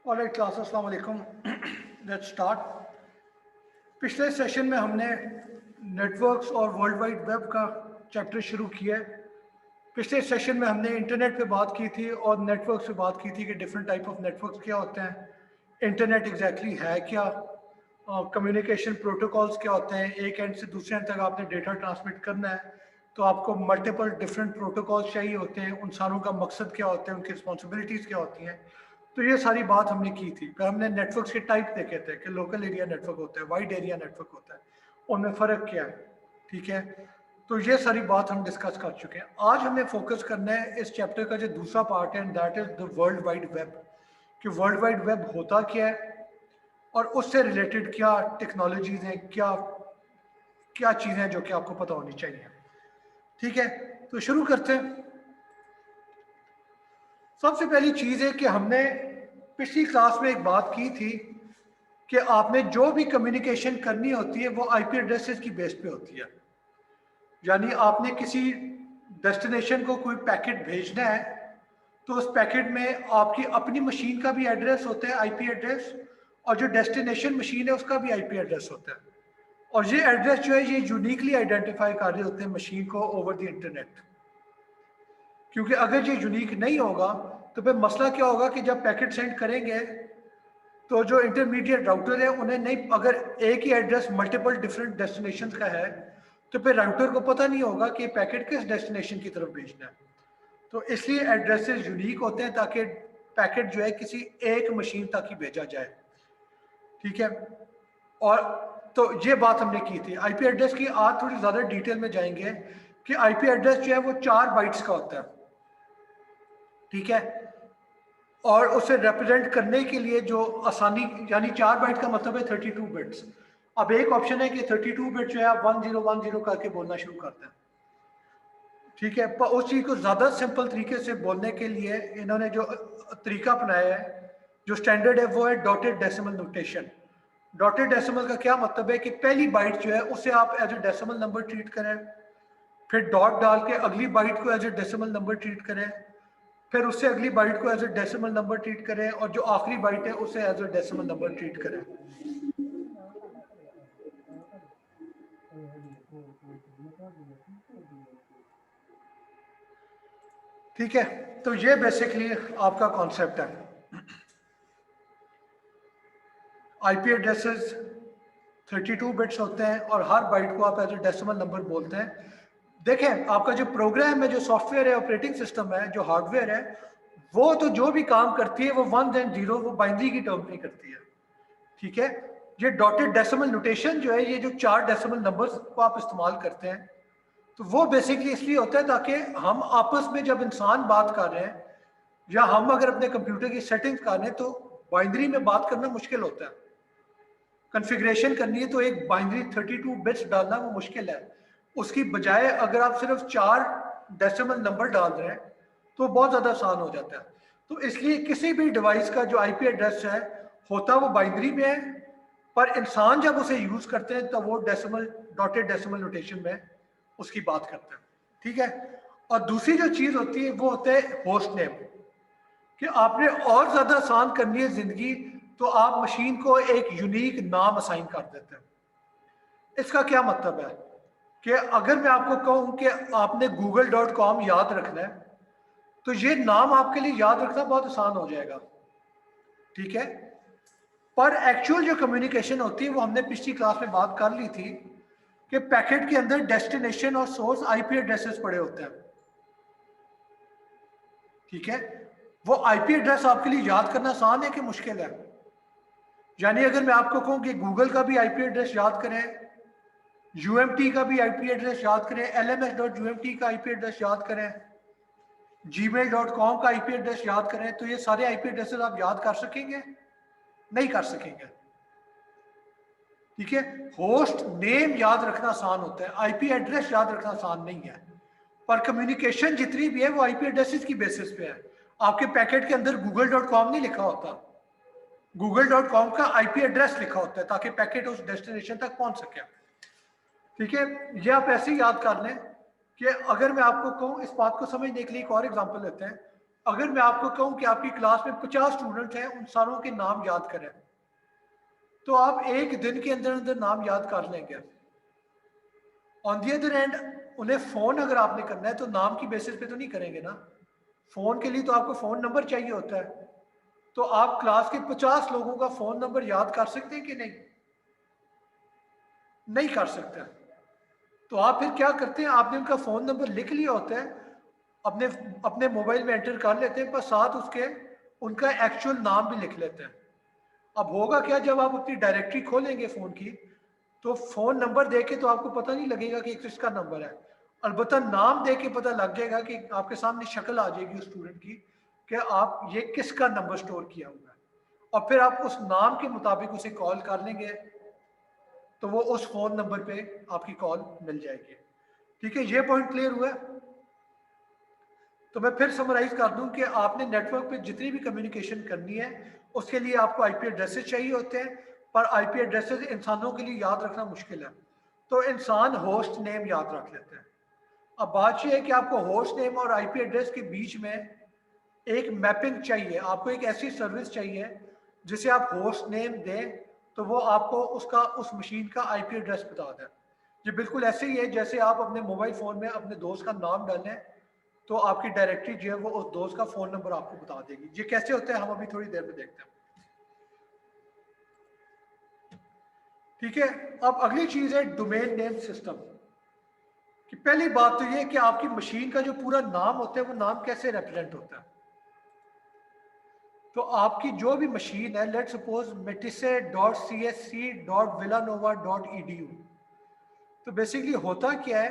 Alright class, अस्सलाम वालेकुम। Let's start. पिछले सेशन में हमने नेटवर्क्स और वर्ल्ड वाइड वेब का चैप्टर शुरू किया है। पिछले सेशन में हमने इंटरनेट पे बात की थी और नेटवर्क्स पे बात की थी कि डिफरेंट टाइप ऑफ नेटवर्क्स क्या होते हैं, इंटरनेट एग्जैक्टली है क्या, कम्युनिकेशन प्रोटोकॉल्स क्या होते हैं, एक एंड से दूसरे एंड तक आपने डेटा ट्रांसमिट करना है तो आपको मल्टीपल डिफरेंट प्रोटोकॉल्स चाहिए होते हैं, उन सारों का मकसद क्या होता है, उनकी रिस्पॉन्सिबिलिटीज़ क्या होती हैं। तो ये सारी बात हमने की थी। फिर हमने नेटवर्क्स के टाइप देखे थे कि लोकल एरिया नेटवर्क होता है, वाइड एरिया नेटवर्क होता है, उनमें फ़र्क क्या है। ठीक है, तो ये सारी बात हम डिस्कस कर चुके हैं। आज हमें फोकस करना है इस चैप्टर का जो दूसरा पार्ट है, and that is the world wide web. कि वर्ल्ड वाइड वेब होता क्या है और उससे रिलेटेड क्या टेक्नोलॉजीज हैं, क्या क्या चीज़ें हैं जो कि आपको पता होनी चाहिए। ठीक है, तो शुरू करते हैं। सबसे पहली चीज़ है कि हमने पिछली क्लास में एक बात की थी कि आपने जो भी कम्युनिकेशन करनी होती है वो आईपी एड्रेसेस की बेस पे होती है। यानी आपने किसी डेस्टिनेशन को कोई पैकेट भेजना है तो उस पैकेट में आपकी अपनी मशीन का भी एड्रेस होता है, आईपी एड्रेस, और जो डेस्टिनेशन मशीन है उसका भी आईपी एड्रेस होता है। और ये एड्रेस जो है ये यूनिकली आइडेंटिफाई कर रहे होते हैं मशीन को ओवर द इंटरनेट। क्योंकि अगर ये यूनिक नहीं होगा तो फिर मसला क्या होगा कि जब पैकेट सेंड करेंगे तो जो इंटरमीडिएट राउटर है उन्हें नहीं, अगर एक ही एड्रेस मल्टीपल डिफरेंट डेस्टिनेशन का है तो फिर राउटर को पता नहीं होगा कि पैकेट किस डेस्टिनेशन की तरफ भेजना है। तो इसलिए एड्रेसेस यूनिक होते हैं ताकि पैकेट जो है किसी एक मशीन तक ही भेजा जाए। ठीक है, और तो ये बात हमने की थी आईपी एड्रेस की। आज थोड़ी ज़्यादा डिटेल में जाएंगे कि आईपी एड्रेस जो है वो 4 बाइट्स का होता है। ठीक है, और उसे रिप्रेजेंट करने के लिए जो आसानी, यानी 4 बाइट का मतलब है 32 बिट्स। अब एक ऑप्शन है कि 32 बिट जो है आप 1010 करके बोलना शुरू करते हैं। ठीक है, पर उस चीज़ को ज़्यादा सिंपल तरीके से बोलने के लिए इन्होंने जो तरीका अपनाया है, जो स्टैंडर्ड है, वो है dotted decimal notation. Dotted decimal का क्या मतलब है कि पहली बाइट जो है उसे आप as a decimal number treat करें, फिर डॉट डाल के अगली बाइट को as a decimal number treat करें, फिर उससे अगली बाइट को as a decimal number treat करें, और जो आखिरी बाइट है उसे as a decimal number treat करें। ठीक है, तो ये बेसिकली आपका कॉन्सेप्ट है। आईपी एड्रेसेस 32 बिट्स होते हैं और हर बाइट को आप एज ए डेसिमल नंबर बोलते हैं। देखें, आपका जो प्रोग्राम है, जो सॉफ्टवेयर है, ऑपरेटिंग सिस्टम है, जो हार्डवेयर है, वो तो जो भी काम करती है वो 1 एंड 0, वो बाइनरी की टर्म में करती है। ठीक है, ये डॉटेड डेसिमल नोटेशन जो है, ये जो 4 डेसिमल नंबर्स को आप इस्तेमाल करते हैं, तो वो बेसिकली इसलिए होता है ताकि हम आपस में जब इंसान बात कर रहे हैं या हम अगर अपने कंप्यूटर की सेटिंग्स कर रहे हैं तो बाइनरी में बात करना मुश्किल होता है। कॉन्फ़िगरेशन करनी है तो एक बाइनरी 32 बिट्स डालना वो मुश्किल है। उसकी बजाय अगर आप सिर्फ 4 डेसिमल नंबर डाल रहे हैं तो बहुत ज़्यादा आसान हो जाता है। तो इसलिए किसी भी डिवाइस का जो आईपी एड्रेस है होता वो बाइनरी में है, पर इंसान जब उसे यूज़ करते हैं तो वो डेसिमल, डॉटेड डेसिमल नोटेशन में उसकी बात करते हैं। ठीक है, और दूसरी जो चीज़ होती है वो होता है होस्ट नेम। कि आपने और ज़्यादा आसान करनी है ज़िंदगी तो आप मशीन को एक यूनिक नाम असाइन कर देते हैं। इसका क्या मतलब है कि अगर मैं आपको कहूं कि आपने google.com याद रखना है तो ये नाम आपके लिए याद रखना बहुत आसान हो जाएगा। ठीक है, पर एक्चुअल जो कम्युनिकेशन होती है वो हमने पिछली क्लास में बात कर ली थी कि पैकेट के अंदर डेस्टिनेशन और सोर्स आईपी एड्रेसेस पड़े होते हैं। ठीक है, वो आईपी एड्रेस आपके लिए याद करना आसान है कि मुश्किल है? यानी अगर मैं आपको कहूं कि गूगल का भी आईपी एड्रेस याद करें, यूएमटी का भी आईपी एड्रेस याद करें, lms.umt का आईपी एड्रेस याद करें, gmail.com का आईपी एड्रेस याद करें, तो ये सारे आईपी एड्रेसेस आप याद कर सकेंगे? नहीं कर सकेंगे। ठीक है, होस्ट नेम याद रखना आसान होता है, आईपी एड्रेस याद रखना आसान नहीं है। पर कम्युनिकेशन जितनी भी है वो आईपी एड्रेसेस की बेसिस पे है। आपके पैकेट के अंदर google.com नहीं लिखा होता, google.com का आईपी एड्रेस लिखा होता है ताकि पैकेट उस डेस्टिनेशन तक पहुंच सके। ठीक है, ये आप ऐसे ही याद कर लें कि अगर मैं आपको कहूँ, इस बात को समझने के लिए एक और एग्जांपल लेते हैं। अगर मैं आपको कहूं कि आपकी क्लास में 50 स्टूडेंट हैं, उन सारों के नाम याद करें, तो आप एक दिन के अंदर अंदर नाम याद कर लेंगे। ऑन दी अदर एंड, उन्हें फ़ोन अगर आपने करना है तो नाम की बेसिस पे तो नहीं करेंगे ना। फ़ोन के लिए तो आपको फ़ोन नंबर चाहिए होता है। तो आप क्लास के 50 लोगों का फ़ोन नंबर याद कर सकते हैं कि नहीं? नहीं कर सकते। तो आप फिर क्या करते हैं, आपने उनका फ़ोन नंबर लिख लिया होता है, अपने अपने मोबाइल में एंटर कर लेते हैं, पर साथ उसके उनका एक्चुअल नाम भी लिख लेते हैं। अब होगा क्या, जब आप अपनी डायरेक्टरी खोलेंगे फ़ोन की, तो फ़ोन नंबर देख के तो आपको पता नहीं लगेगा कि किसका नंबर है। अलबत्ता नाम देख के पता लग जाएगा, कि आपके सामने शक्ल आ जाएगी उस स्टूडेंट की कि आप ये किसका नंबर स्टोर किया हुआ है, और फिर आप उस नाम के मुताबिक उसे कॉल कर लेंगे, तो वो उस फ़ोन नंबर पे आपकी कॉल मिल जाएगी। ठीक है, ये पॉइंट क्लियर हुआ है? तो मैं फिर समराइज कर दूं कि आपने नेटवर्क पे जितनी भी कम्युनिकेशन करनी है, उसके लिए आपको आईपी एड्रेसेस चाहिए होते हैं, पर आईपी एड्रेसेस इंसानों के लिए याद रखना मुश्किल है, तो इंसान होस्ट नेम याद रख लेते हैं। अब बात यह है कि आपको होस्ट नेम और आईपी एड्रेस के बीच में एक मैपिंग चाहिए, आपको एक ऐसी सर्विस चाहिए जिसे आप होस्ट नेम दें तो वो आपको उसका उस मशीन का आईपी एड्रेस बता दें। ये बिल्कुल ऐसे ही है जैसे आप अपने मोबाइल फ़ोन में अपने दोस्त का नाम डालें, तो आपकी डायरेक्टरी जो है वो उस दोस्त का फ़ोन नंबर आपको बता देगी। ये कैसे होता है, हम अभी थोड़ी देर में देखते हैं। ठीक है, अब अगली चीज़ है डोमेन नेम सिस्टम। कि पहली बात तो ये कि आपकी मशीन का जो पूरा नाम होता है वो नाम कैसे रिप्रेजेंट होता है। तो आपकी जो भी मशीन है, लेट सपोज metisse.csc.villanova.edu, तो बेसिकली होता क्या है,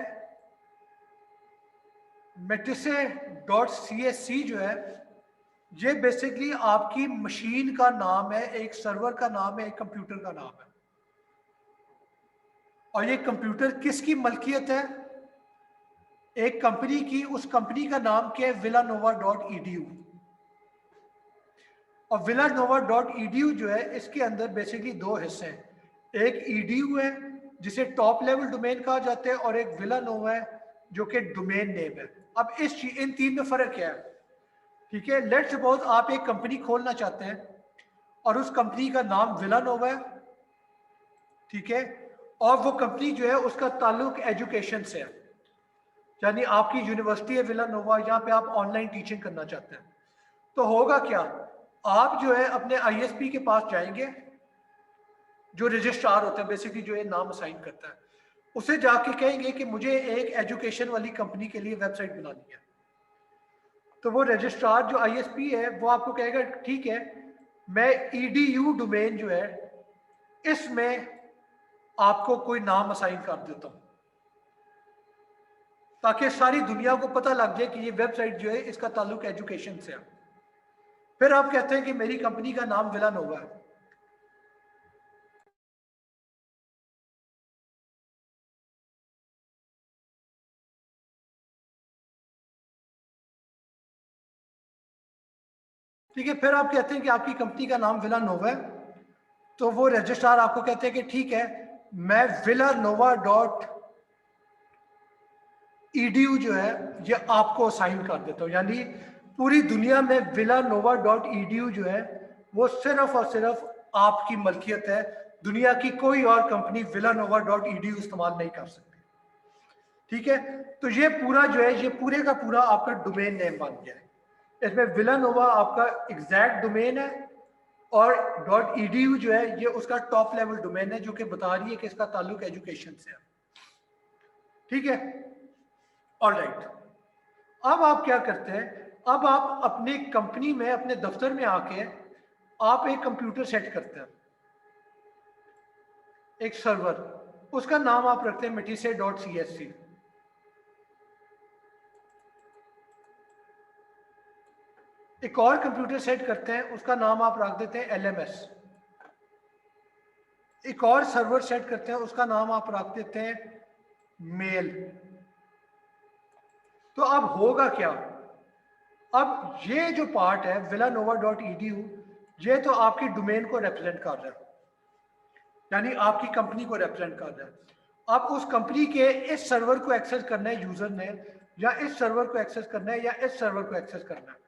metisse.csc जो है, ये बेसिकली आपकी मशीन का नाम है, एक सर्वर का नाम है, एक कंप्यूटर का नाम है। और ये कंप्यूटर किसकी मलकियत है? एक कंपनी की। उस कंपनी का नाम क्या है? villanova.edu। और villanova.edu जो है, इसके अंदर बेसिकली दो हिस्से हैं, एक edu है जिसे टॉप लेवल डोमेन कहा जाता है, और एक villanova है जो कि डोमेन नेम है। अब इन तीन में फर्क क्या है? ठीक है, लेट्स सपोज आप एक कंपनी खोलना चाहते हैं और उस कंपनी का नाम villanova है, ठीक है, और वो कंपनी जो है उसका ताल्लुक एजुकेशन से है, यानी आपकी यूनिवर्सिटी है villanova, यहाँ पे आप ऑनलाइन टीचिंग करना चाहते हैं, तो होगा क्या, आप जो है अपने आईएसपी के पास जाएंगे, जो रजिस्ट्रार होता है बेसिकली, जो ये नाम असाइन करता है, उसे जाके कहेंगे कि मुझे एक एजुकेशन वाली कंपनी के लिए वेबसाइट बनानी है। तो वो रजिस्ट्रार जो आईएसपी है वो आपको कहेगा ठीक है, मैं ईडीयू डोमेन जो है इसमें आपको कोई नाम असाइन कर देता हूं, ताकि सारी दुनिया को पता लग जाए कि ये वेबसाइट जो है इसका ताल्लुक एजुकेशन से है। फिर आप कहते हैं कि मेरी कंपनी का नाम villanova है। ठीक है, फिर आप कहते हैं कि आपकी कंपनी का नाम villanova है, तो वो रजिस्ट्रार आपको कहते हैं कि ठीक है, मैं villanova.edu जो है ये आपको असाइन कर देता हूँ, यानी पूरी दुनिया में villanova.edu जो है वो सिर्फ और सिर्फ आपकी मलकियत है, दुनिया की कोई और कंपनी villanova.edu इस्तेमाल नहीं कर सकती। ठीक है, तो ये पूरा जो है, ये पूरे का पूरा आपका डोमेन नेम बन गया है। इसमें villanova आपका एग्जैक्ट डोमेन है, और .edu जो है ये उसका टॉप लेवल डोमेन है, जो कि बता रही है कि इसका ताल्लुक एजुकेशन से है। ठीक है, ऑलराइट। अब आप क्या करते हैं, अब आप अपनी कंपनी में, अपने दफ्तर में आके आप एक कंप्यूटर सेट करते हैं, एक सर्वर, उसका नाम आप रखते हैं metisse.csc। एक और कंप्यूटर सेट करते हैं, उसका नाम आप रख देते हैं LMS। एक और सर्वर सेट करते हैं, उसका नाम आप रख देते हैं मेल। तो अब होगा क्या, अब ये जो पार्ट है villanova.edu, ये तो आपकी डोमेन को रिप्रेजेंट कर रहा है, यानी आपकी कंपनी को रिप्रेजेंट कर रहा है। अब उस कंपनी के इस सर्वर को एक्सेस करना है यूजर ने, या इस सर्वर को एक्सेस करना है, या इस सर्वर को एक्सेस करना है,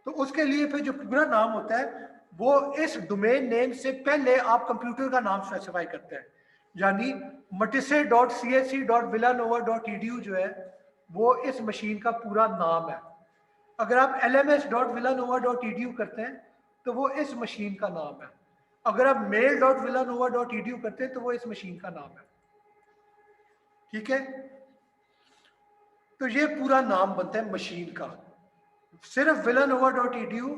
तो उसके लिए फिर जो पूरा नाम होता है वो इस डोमेन नेम से पहले आप कंप्यूटर का नाम स्पेसिफाई करते हैं। यानी matisse.csc.villanova.edu जो है वो इस मशीन का पूरा नाम है। अगर आप lms.villanova.edu करते हैं तो वो इस मशीन का नाम है। अगर आप mail.villanova.edu करते हैं तो वो इस मशीन का नाम है। ठीक है, तो ये पूरा नाम बनता है मशीन का। सिर्फ villanova.edu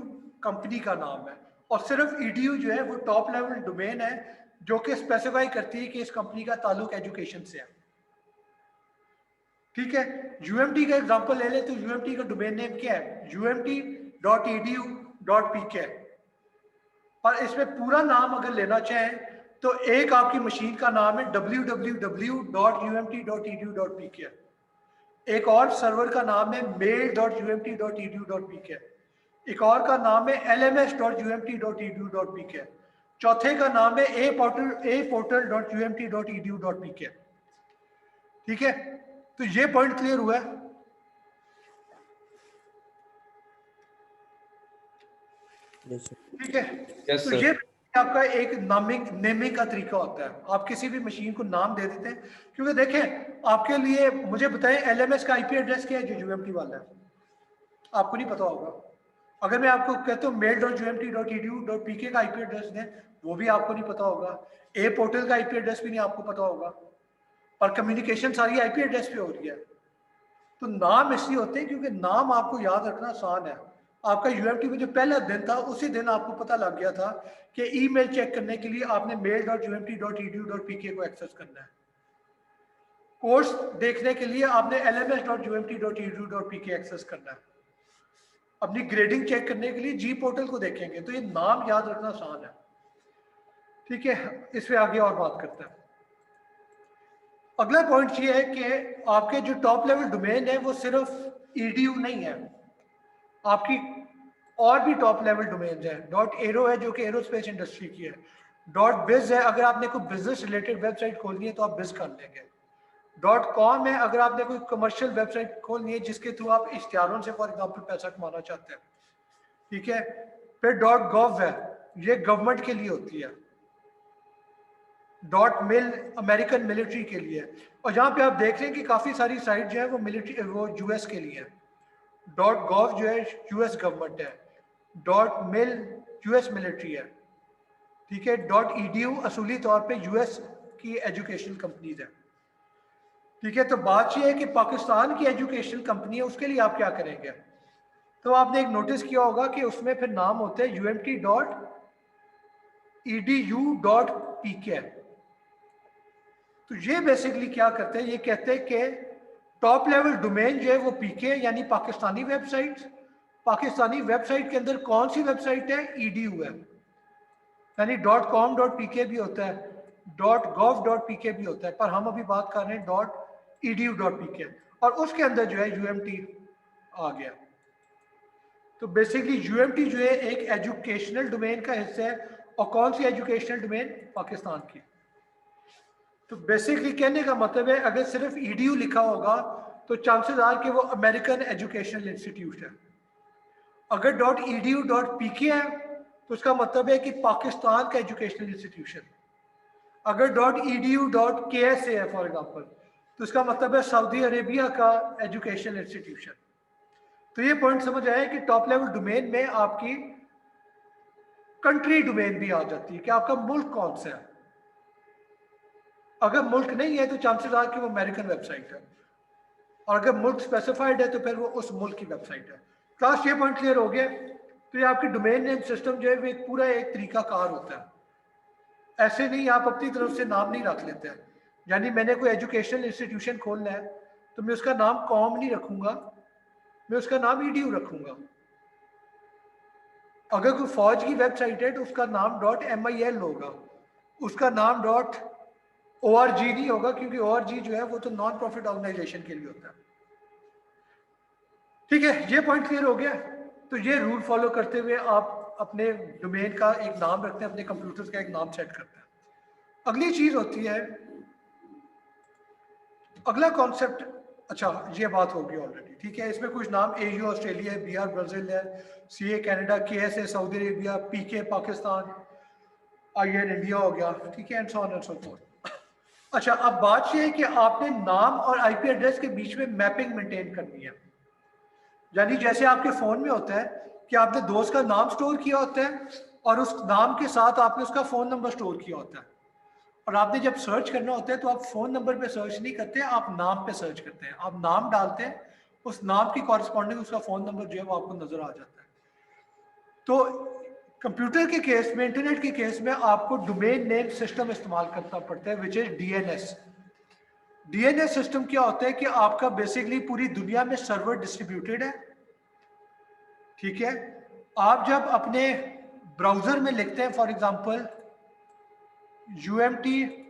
कंपनी का नाम है और सिर्फ edu जो है वो टॉप लेवल डोमेन है जो कि स्पेसिफाई करती है कि इस कंपनी का ताल्लुक एजुकेशन से है। ठीक है, यूएमटी का एग्जांपल ले लें तो यूएमटी का डोमेन नेम क्या है, umt.edu.pk। और इसमें पूरा नाम अगर लेना चाहें तो एक आपकी मशीन का नाम है www.umt.edu.pk, एक और सर्वर का नाम है mail.umt.edu.pk, एक और का नाम है lms.umt.edu.pk, चौथे का नाम है aportal.umt.edu.pk। ठीक है, तो ये पॉइंट क्लियर हुआ है। ठीक है, yes, तो sir. ये आपका एक नेमिंग का तरीका होता है। आप किसी भी मशीन को नाम दे देते हैं, क्योंकि देखें आपके लिए, मुझे बताएं एलएमएस का आईपी एड्रेस क्या है जो यूएमटी वाला है, आपको नहीं पता होगा। अगर मैं आपको कहता हूँ mail.umt.edu.pk का आईपी एड्रेस दें, वो भी आपको नहीं पता होगा। ए पोर्टल का आईपी एड्रेस भी नहीं आपको पता होगा, और कम्युनिकेशन सारी आईपी एड्रेस पे हो रही है। तो नाम इसलिए होते हैं क्योंकि नाम आपको याद रखना आसान है। आपका यूएमटी में जो पहला दिन था उसी दिन आपको पता लग गया था कि ईमेल चेक करने के लिए आपने mail.umt.edu.pk को एक्सेस करना है। कोर्स देखने के लिए आपने lms.umt.edu.pk एक्सेस करना है। अपनी ग्रेडिंग चेक करने के लिए जी पोर्टल को देखेंगे। तो ये नाम याद रखना आसान है। ठीक है, इस पे आगे और बात करते हैं। अगला पॉइंट ये है कि आपके जो टॉप लेवल डोमेन है वो सिर्फ ईडीयू नहीं है, आपकी और भी टॉप लेवल डोमेन है। डॉट एरो है जो कि एरोस्पेस इंडस्ट्री की है। डॉट बिज है, अगर आपने कोई बिजनेस रिलेटेड वेबसाइट खोलनी है तो आप बिज कर लेंगे। डॉट कॉम है, अगर आपने कोई कमर्शियल वेबसाइट खोलनी है जिसके थ्रू आप इश्तिहारों से फॉर एग्जाम्पल पैसा कमाना चाहते हैं। ठीक है, फिर डॉट गॉव है, ये गवर्नमेंट के लिए होती है। डॉट मिल अमेरिकन मिलिट्री के लिए, और जहाँ पे आप देख रहे हैं कि काफ़ी सारी साइट जो है वो मिलिट्री वो यूएस के लिए है। डॉट गॉव जो है यूएस गवर्नमेंट है। डॉट मिल यूएस मिलिट्री है। ठीक है, डॉट ईडीयू असूली तौर पे यूएस की एजुकेशनल कंपनीज है। ठीक है, तो बात यह है कि पाकिस्तान की एजुकेशनल कंपनी है, उसके लिए आप क्या करेंगे। तो आपने एक नोटिस किया होगा कि उसमें फिर नाम होते हैं umt.edu.pk। तो ये बेसिकली क्या करते हैं, ये कहते हैं कि टॉप लेवल डोमेन जो है वो पीके यानी पाकिस्तानी वेबसाइट, पाकिस्तानी वेबसाइट के अंदर कौन सी वेबसाइट है, ईडीयू है। यानी .com.pk भी होता है, .gov.pk भी होता है, पर हम अभी बात कर रहे हैं .edu.pk, और उसके अंदर जो है यूएमटी आ गया। तो बेसिकली यूएमटी जो है एक एजुकेशनल डोमेन का हिस्सा है, और कौन सी एजुकेशनल डोमेन, पाकिस्तान की। तो बेसिकली कहने का मतलब है अगर सिर्फ ईडीयू लिखा होगा तो चांसेस आर कि वो अमेरिकन एजुकेशनल इंस्टीट्यूट है। अगर .edu.pk है तो उसका मतलब है कि पाकिस्तान का एजुकेशनल इंस्टीट्यूशन। अगर .edu.ksa है फॉर एग्जांपल तो उसका मतलब है सऊदी अरेबिया का एजुकेशनल इंस्टीट्यूशन। तो ये पॉइंट समझ आया कि टॉप लेवल डोमेन में आपकी कंट्री डोमेन भी आ जाती है कि आपका मुल्क कौन सा है। अगर मुल्क नहीं है तो चांसेस आर कि वो अमेरिकन वेबसाइट है, और अगर मुल्क स्पेसिफाइड है तो फिर वो उस मुल्क की वेबसाइट है। क्लास ये पॉइंट क्लियर हो गया। तो ये आपकी डोमेन नेम सिस्टम जो है वो एक पूरा एक तरीका कार होता है। ऐसे नहीं आप अपनी तरफ से नाम नहीं रख लेते हैं। यानी मैंने कोई एजुकेशनल इंस्टीट्यूशन खोलना है तो मैं उसका नाम कॉम नहीं रखूंगा, मैं उसका नाम ईडीयू रखूंगा। अगर कोई फौज की वेबसाइट है तो उसका नाम .mil होगा, उसका नाम .org नहीं होगा, क्योंकि org जो है वो तो नॉन प्रॉफिट ऑर्गेनाइजेशन के लिए होता है। ठीक है, ये पॉइंट क्लियर हो गया। तो ये रूल फॉलो करते हुए आप अपने डोमेन का एक नाम रखते हैं, अपने कंप्यूटर का एक नाम सेट करते हैं। अगली चीज होती है, अगला कॉन्सेप्ट अच्छा, ये बात होगी ऑलरेडी, ठीक है। इसमें कुछ नाम AU ऑस्ट्रेलिया है, BR ब्राज़ील है, CA Canada, KSA Saudi Arabia, PK Pakistan, IN India हो गया, ठीक है, and so on and so fourth. अच्छा, अब बात यह है कि आपने नाम और IP एड्रेस के बीच में मैपिंग मेंटेन करनी है। यानी जैसे आपके फ़ोन में होता है कि आपने दोस्त का नाम स्टोर किया होता है और उस नाम के साथ आपने उसका फ़ोन नंबर स्टोर किया होता है, और आपने जब सर्च करना होता है तो आप फ़ोन नंबर पे सर्च नहीं करते, आप नाम पे सर्च करते हैं। आप नाम डालते हैं, उस नाम की कॉरस्पॉन्डिंग उसका फ़ोन नंबर जो है वो आपको नज़र आ जाता है। तो कंप्यूटर के केस में, इंटरनेट के केस में आपको डोमेन नेम सिस्टम इस्तेमाल करना पड़ता है, which is DNS। DNS system क्या होता है कि आपका बेसिकली पूरी दुनिया में सर्वर डिस्ट्रीब्यूटेड है, ठीक है। आप जब अपने ब्राउजर में लिखते हैं फॉर एग्जांपल umt.edu.pk,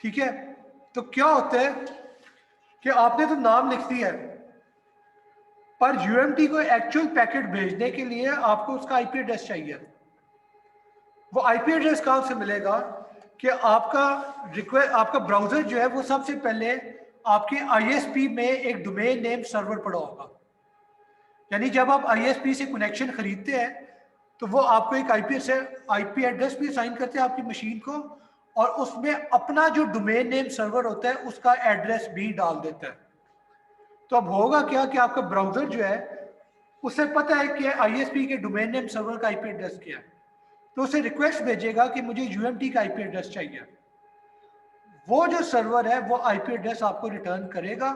ठीक है, तो क्या होता है कि आपने तो नाम लिख दिया है, पर UMT को एक्चुअल पैकेट भेजने के लिए आपको उसका IP एड्रेस चाहिए। वो IP एड्रेस कहाँ से मिलेगा कि आपका रिक्वेस्ट, आपका ब्राउजर जो है वो सबसे पहले आपके ISP में एक डोमेन नेम सर्वर पड़ा होगा। यानी जब आप ISP से कनेक्शन खरीदते हैं तो वो आपको एक IP एड्रेस भी असाइन करते हैं आपकी मशीन को, और उसमें अपना जो डोमेन नेम सर्वर होता है उसका एड्रेस भी डाल देता है। तो अब होगा क्या कि आपका ब्राउजर जो है उसे पता है कि ISP के डोमेन नेम सर्वर का IP एड्रेस क्या है, तो उसे रिक्वेस्ट भेजेगा कि मुझे UMT का IP एड्रेस चाहिए। वो जो सर्वर है वो IP एड्रेस आपको रिटर्न करेगा।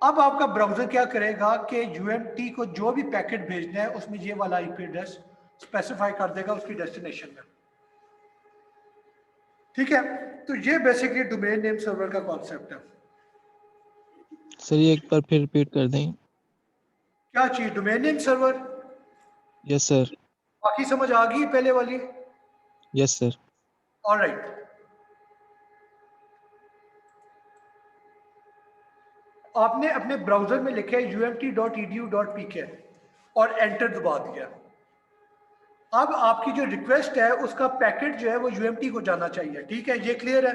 अब आपका ब्राउजर क्या करेगा कि UMT को जो भी पैकेट भेजना है उसमें ये वाला IP एड्रेस स्पेसिफाई कर देगा उसकी डेस्टिनेशन में, ठीक है। तो ये बेसिकली डोमेन नेम सर्वर का कॉन्सेप्ट है। सर ये एक बार फिर रिपीट कर दें। क्या चीज? Domain name server. Yes sir. बाकी समझ आ गई पहले वाली? Yes sir. ऑलराइट, आपने अपने ब्राउजर में लिखा है umt.edu.pk और एंटर दबा दिया। अब आपकी जो रिक्वेस्ट है उसका पैकेट जो है वो UMT को जाना चाहिए, ठीक है, ये क्लियर है।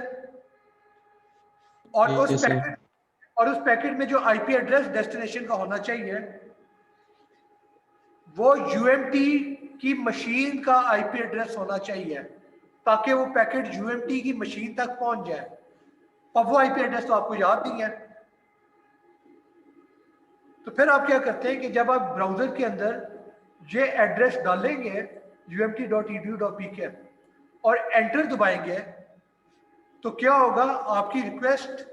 और उस यस सर। पैकेट में जो IP एड्रेस डेस्टिनेशन का होना चाहिए वो UMT की मशीन का IP एड्रेस होना चाहिए, ताकि वो पैकेट UMT की मशीन तक पहुंच जाए। अब वो IP एड्रेस तो आपको याद नहीं है, तो फिर आप क्या करते हैं कि जब आप ब्राउजर के अंदर ये एड्रेस डालेंगे umt.edu.pk और एंटर दबाएंगे तो क्या होगा, आपकी रिक्वेस्ट,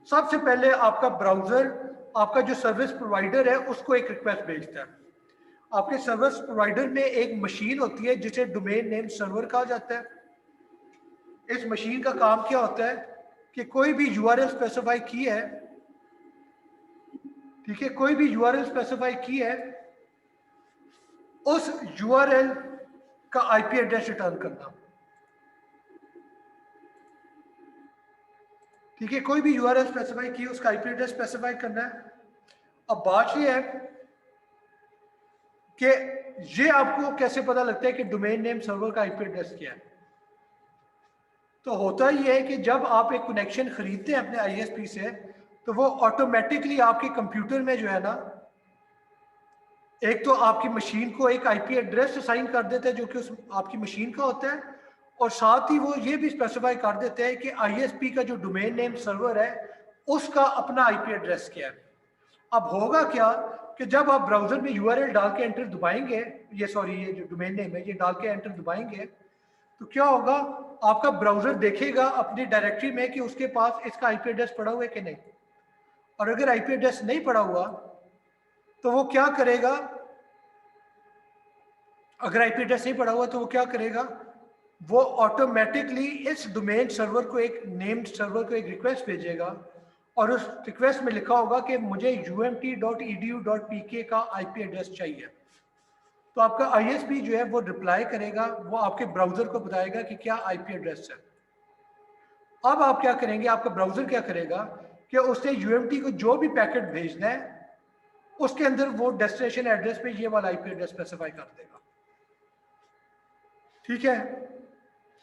सबसे पहले आपका ब्राउजर आपका जो सर्विस प्रोवाइडर है उसको एक रिक्वेस्ट भेजता है। आपके सर्विस प्रोवाइडर में एक मशीन होती है जिसे डोमेन नेम सर्वर कहा जाता है। इस मशीन का काम क्या होता है कि कोई भी URL स्पेसिफाई की है, ठीक है, कोई भी URL स्पेसिफाई की है, उस URL का IP एड्रेस रिटर्न करना, ठीक है, कोई भी URL स्पेसिफाई की उसका IP एड्रेस स्पेसिफाई करना है। अब बात ये है कि ये आपको कैसे पता लगता है कि डोमेन नेम सर्वर का IP एड्रेस क्या है। तो होता ही है कि जब आप एक कनेक्शन खरीदते हैं अपने ISP से तो वो ऑटोमेटिकली आपके कंप्यूटर में जो है ना, एक तो आपकी मशीन को एक IP एड्रेस असाइन कर देता है जो कि उस आपकी मशीन का होता है, और साथ ही वो ये भी स्पेसिफाई कर देते हैं कि ISP का जो डोमेन नेम सर्वर है उसका अपना IP एड्रेस क्या है। अब होगा क्या कि जब आप ब्राउजर में URL डाल के एंटर दबाएंगे, ये जो डोमेन नेम है ये डाल के एंटर दबाएंगे, तो क्या होगा, आपका ब्राउजर देखेगा अपनी डायरेक्टरी में कि उसके पास इसका IP एड्रेस पड़ा हुआ है कि नहीं। और अगर IP एड्रेस नहीं पड़ा हुआ तो वो क्या करेगा, अगर IP एड्रेस नहीं पड़ा हुआ तो वो क्या करेगा, वो ऑटोमेटिकली इस डोमेन सर्वर को, एक नेम्ड सर्वर को एक रिक्वेस्ट भेजेगा, और उस रिक्वेस्ट में लिखा होगा कि मुझे umt.edu.pk का IP एड्रेस चाहिए। तो आपका ISP जो है वो रिप्लाई करेगा, वो आपके ब्राउजर को बताएगा कि क्या IP एड्रेस है। अब आप क्या करेंगे, आपका ब्राउजर क्या करेगा कि उसने UMT को जो भी पैकेट भेजना है उसके अंदर वो डेस्टिनेशन एड्रेस पे ये वाला IP एड्रेस स्पेसिफाई कर देगा, ठीक है।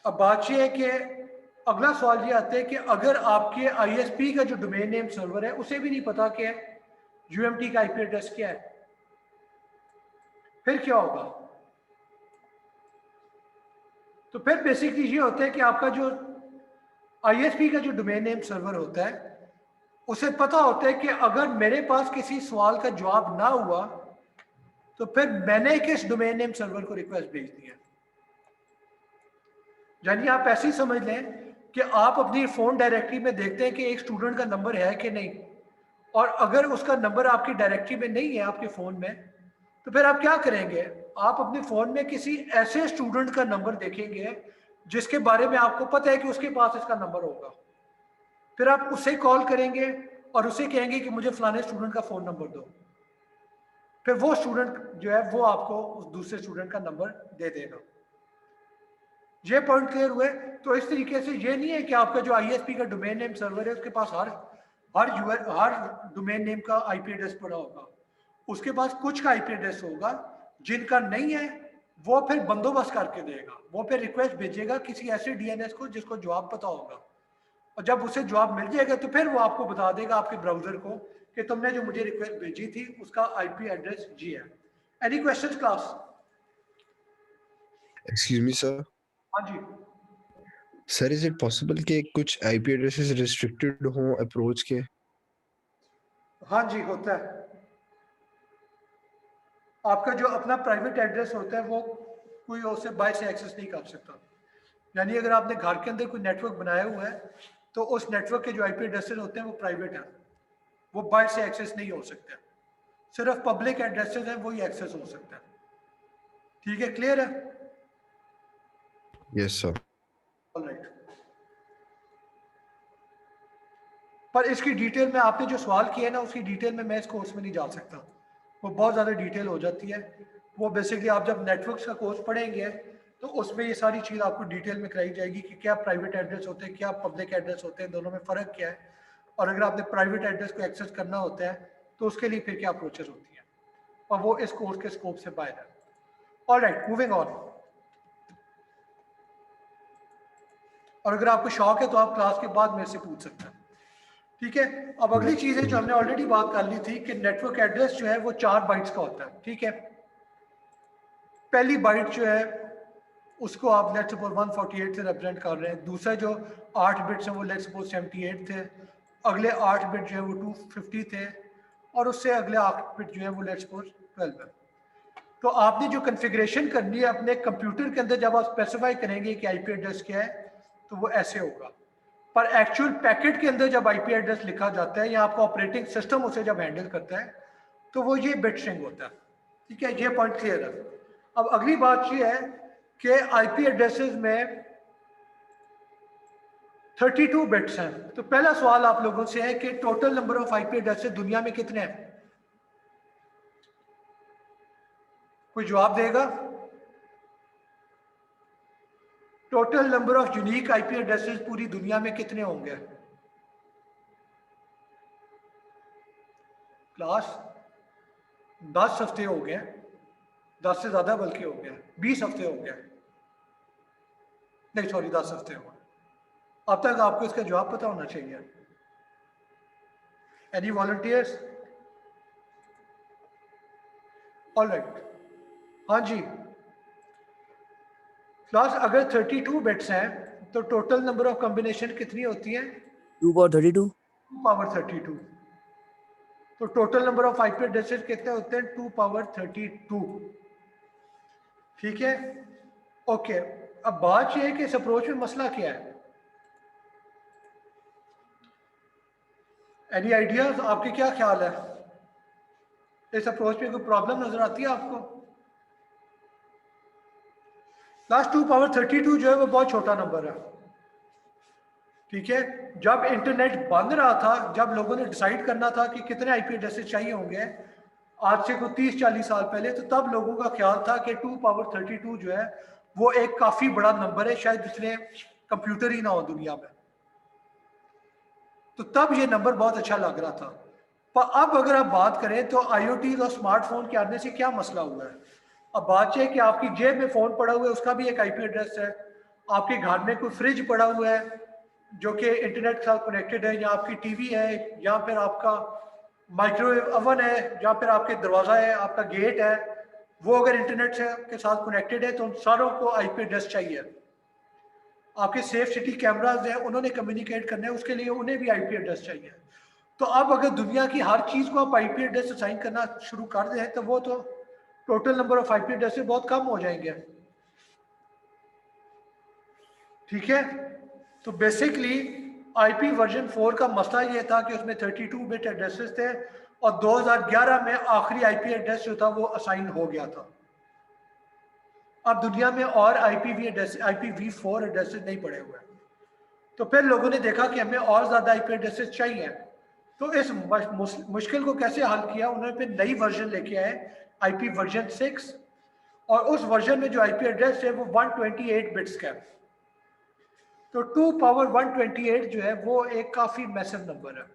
अब बात ये है कि अगला सवाल ये आता है कि अगर आपके आईएसपी का जो डोमेन नेम सर्वर है उसे भी नहीं पता कि यूएमटी का आईपी एड्रेस क्या है, फिर क्या होगा? तो फिर बेसिकली ये होता है कि आपका जो आईएसपी का जो डोमेन नेम सर्वर होता है उसे पता होता है कि अगर मेरे पास किसी सवाल का जवाब ना हुआ तो फिर मैंने किस डोमेन नेम सर्वर को रिक्वेस्ट भेजनी है। यानी आप ऐसे ही समझ लें कि आप अपनी फोन डायरेक्टरी में देखते हैं कि एक स्टूडेंट का नंबर है कि नहीं, और अगर उसका नंबर आपकी डायरेक्टरी में नहीं है आपके फोन में, तो फिर आप क्या करेंगे? आप अपने फोन में किसी ऐसे स्टूडेंट का नंबर देखेंगे जिसके बारे में आपको पता है कि उसके पास इसका नंबर होगा, फिर आप उससे कॉल करेंगे और उसे कहेंगे कि मुझे फलाने स्टूडेंट का फोन नंबर दो, फिर वो स्टूडेंट जो है वो आपको उस दूसरे स्टूडेंट का नंबर दे देगा। ये पॉइंट क्लियर हुए? तो इस तरीके से ये नहीं है कि आपका जो आईएसपी का डोमेन नेम सर्वर है उसके पास हर डोमेन नेम का आईपी एड्रेस पड़ा होगा, उसके पास कुछ का आईपी एड्रेस होगा, जिनका नहीं है वो फिर बंदोबस्त करके देगा, वो फिर रिक्वेस्ट भेजेगा किसी ऐसे डीएनएस को जिसको जवाब पता होगा, और जब उसे जवाब मिल जाएगा तो फिर वो आपको बता देगा आपके ब्राउजर को कि तुमने जो मुझे रिक्वेस्ट भेजी थी उसका आईपी एड्रेस जी है। Any questions class? Excuse me sir. हाँ जी। सर इज इट पॉसिबल कि कुछ आईपी एड्रेसेस रिस्ट्रिक्टेड हों अप्रोच के? हाँ जी, होता है। आपका जो अपना प्राइवेट एड्रेस होता है वो कोई उसे बाहर से एक्सेस नहीं कर सकता। यानी अगर आपने घर के अंदर कोई नेटवर्क बनाया हुआ है तो उस नेटवर्क के जो आईपी एड्रेसेस होते हैं वो प्राइवेट हैं, वो बाहर से एक्सेस नहीं हो सकते, सिर्फ पब्लिक एड्रेसेस हैं वही एक्सेस हो सकता है। ठीक है, क्लियर है? Yes sir. ऑलराइट। पर इसकी डिटेल में आपने जो सवाल किया है ना उसकी डिटेल में मैं इस कोर्स में नहीं जा सकता, वो बहुत ज़्यादा डिटेल हो जाती है। वो बेसिकली आप जब नेटवर्क्स का कोर्स पढ़ेंगे तो उसमें ये सारी चीज़ आपको डिटेल में कराई जाएगी कि क्या प्राइवेट एड्रेस होते हैं, क्या पब्लिक एड्रेस होते हैं, दोनों में फ़र्क क्या है, और अगर आपने प्राइवेट एड्रेस को एक्सेस करना होता है तो उसके लिए फिर क्या अप्रोचेस होती हैं, और वो इस कोर्स के स्कोप से बाहर है। Alright, moving on. और अगर आपको शौक है तो आप क्लास के बाद मेरे से पूछ सकते हैं। ठीक है, अब अगली चीज है जो हमने ऑलरेडी बात कर ली थी कि नेटवर्क एड्रेस जो है वो 4 बाइट्स का होता है। ठीक है, पहली बाइट जो है उसको आप लेट्स सपोज 148 से रिप्रेजेंट कर रहे हैं, दूसरा जो 8 बिट्स हैं वो लेट्स सपोज 78 थे, अगले 8 बिट जो है वो 250 थे, और उससे अगले 8 बिट जो है वो लेट्स सपोज 12 है। तो आपने जो कॉन्फ़िगरेशन करनी है अपने कंप्यूटर के अंदर, जब आप स्पेसिफाई करेंगे कि आईपी एड्रेस क्या है तो वो ऐसे होगा, पर एक्चुअल पैकेट के अंदर जब आईपी एड्रेस लिखा जाता है या आपका ऑपरेटिंग सिस्टम उसे जब हैंडल करता है तो वो ये बिट स्ट्रिंग होता है। ठीक है, ये पॉइंट क्लियर है। अब अगली बात ये है कि आईपी एड्रेसेस में 32 बिट्स हैं। तो पहला सवाल आप लोगों से है कि total number of IP addresses दुनिया में कितने हैं? कोई जवाब देगा? Total number of unique IP addresses पूरी दुनिया में कितने होंगे? क्लास 10 हफ्ते हो गए, 10 से ज्यादा बल्कि हो गया, 20 हफ्ते हो गए, नहीं सॉरी 10 हफ्ते हो गए। अब तक आपको इसका जवाब पता होना चाहिए। Any volunteers? ऑलराइट, हाँ जी। क्लास अगर 32 बिट्स हैं तो टोटल नंबर ऑफ कॉम्बिनेशन कितनी होती है? 2 पावर 32। 2 पावर 32। तो total number of IP addresses कितने होते हैं? 2 पावर 32। ठीक है, ओके। अब बात यह है कि इस अप्रोच में मसला क्या है? Any ideas? आपके क्या ख्याल है? इस अप्रोच में कोई प्रॉब्लम नजर आती है आपको? क्लास 2 पावर 32 जो है वो बहुत छोटा नंबर है। ठीक है, जब इंटरनेट बंद रहा था, जब लोगों ने डिसाइड करना था कि कितने आईपी एड्रेसेस चाहिए होंगे, आज से कोई 30-40 साल पहले, तो तब लोगों का ख्याल था कि 2 पावर 32 जो है वो एक काफी बड़ा नंबर है, शायद जिसने कंप्यूटर ही ना हो दुनिया में। तो तब ये नंबर बहुत अच्छा लग रहा था। पर अब अगर आप बात करें तो आईओटी और स्मार्टफोन के आने से क्या मसला हुआ है? अब बात यह है कि आपकी जेब में फोन पड़ा हुआ है, उसका भी एक आईपी एड्रेस है। आपके घर में कोई फ्रिज पड़ा हुआ है, जो कि इंटरनेट के साथ कनेक्टेड है, या आपकी टीवी है, या फिर आपका माइक्रोवेव ओवन है, या फिर आपके दरवाज़ा है, आपका गेट है, वो अगर इंटरनेट से के साथ कनेक्टेड है तो उन सारों को आईपी एड्रेस चाहिए। आपके सेफ सिटी कैमराज हैं, उन्होंने कम्युनिकेट करना है, उसके लिए उन्हें भी आईपी एड्रेस चाहिए। तो अब अगर दुनिया की हर चीज़ को आप आईपी एड्रेस असाइन करना शुरू कर दें तो वो तो total number of IP address बहुत कम हो जाएंगे। ठीक है, तो बेसिकली आईपी वर्जन 4 का मसला ये था कि उसमें 32 बिट एड्रेसेस थे और 2011 में आखिरी आईपी एड्रेस जो था वो असाइन हो गया था। अब दुनिया में और IPv4 एड्रेसेस नहीं पड़े हुए, तो फिर लोगों ने देखा कि हमें और ज़्यादा आईपी एड्रेसेस चाहिए। तो इस मुश्किल को कैसे हल किया, उन्होंने फिर नई वर्जन लेके आए आईपी वर्जन 6, और उस वर्जन में जो आईपी एड्रेस है वो 128 बिट्स का है। तो 2 पावर 128 जो है वो एक काफ़ी मैसिव नंबर है,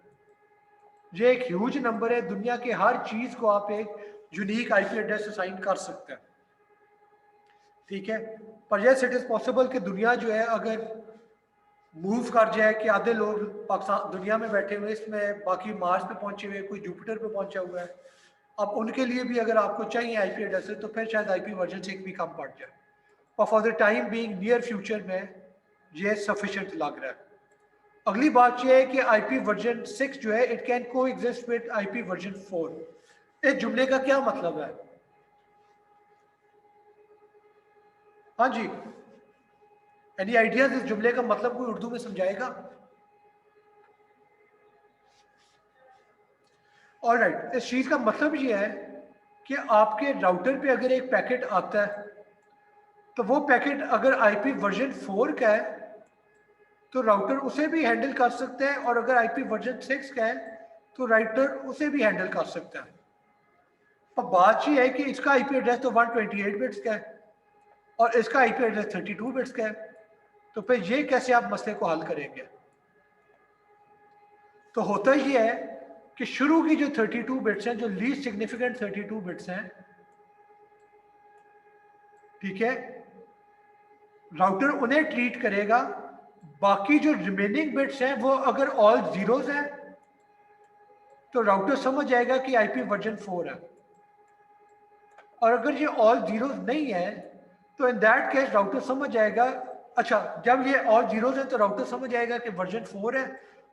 ये एक ह्यूज नंबर है। दुनिया के हर चीज़ को आप एक यूनिक आईपी एड्रेस असाइन कर सकते हैं। ठीक है, पर यस इट इज़ पॉसिबल कि दुनिया जो है अगर मूव कर जाए कि आधे लोग पाकिस्तान दुनिया में बैठे हुए इसमें, बाकी मार्स पे पहुंचे हुए, कोई जुपिटर पे पहुंचा हुआ है, अब उनके लिए भी अगर आपको चाहिए आईपी एड्रेस तो फिर शायद आईपी वर्जन 6 भी कम पड़ जाए, और for the time being near future में ये सफिशिएंट लग रहा है। अगली बात यह है कि आईपी वर्जन 6 जो है इट कैन को एग्जिस्ट विद आईपी वर्जन 4। इस जुमले का क्या मतलब है? हाँ जी, एनी आइडियाज इस जुमले का मतलब कोई उर्दू में समझाएगा? ऑलराइट, इस चीज का मतलब ये है कि आपके राउटर पे अगर एक पैकेट आता है तो वो पैकेट अगर आईपी वर्जन 4 का है तो राउटर उसे भी हैंडल कर सकते हैं, और अगर आईपी वर्जन 6 का है तो राउटर उसे भी हैंडल कर सकता है। अब बात ये है कि इसका आईपी एड्रेस तो 128 बिट्स का है और इसका आईपी एड्रेस 32 बिट्स का है, तो फिर ये कैसे आप मसले को हल करेंगे? तो होता ये है कि शुरू की जो 32 बिट्स हैं, जो लीस्ट सिग्निफिकेंट 32 बिट्स हैं, ठीक है, राउटर उन्हें ट्रीट करेगा। बाकी जो रिमेनिंग बिट्स हैं वो अगर ऑल जीरोज हैं तो राउटर समझ जाएगा कि आईपी वर्जन 4 है, और अगर ये ऑल जीरोज नहीं है तो इन दैट केस राउटर समझ जाएगा, अच्छा जब ये ऑल जीरोज है तो राउटर समझ जाएगा कि वर्जन 4 है,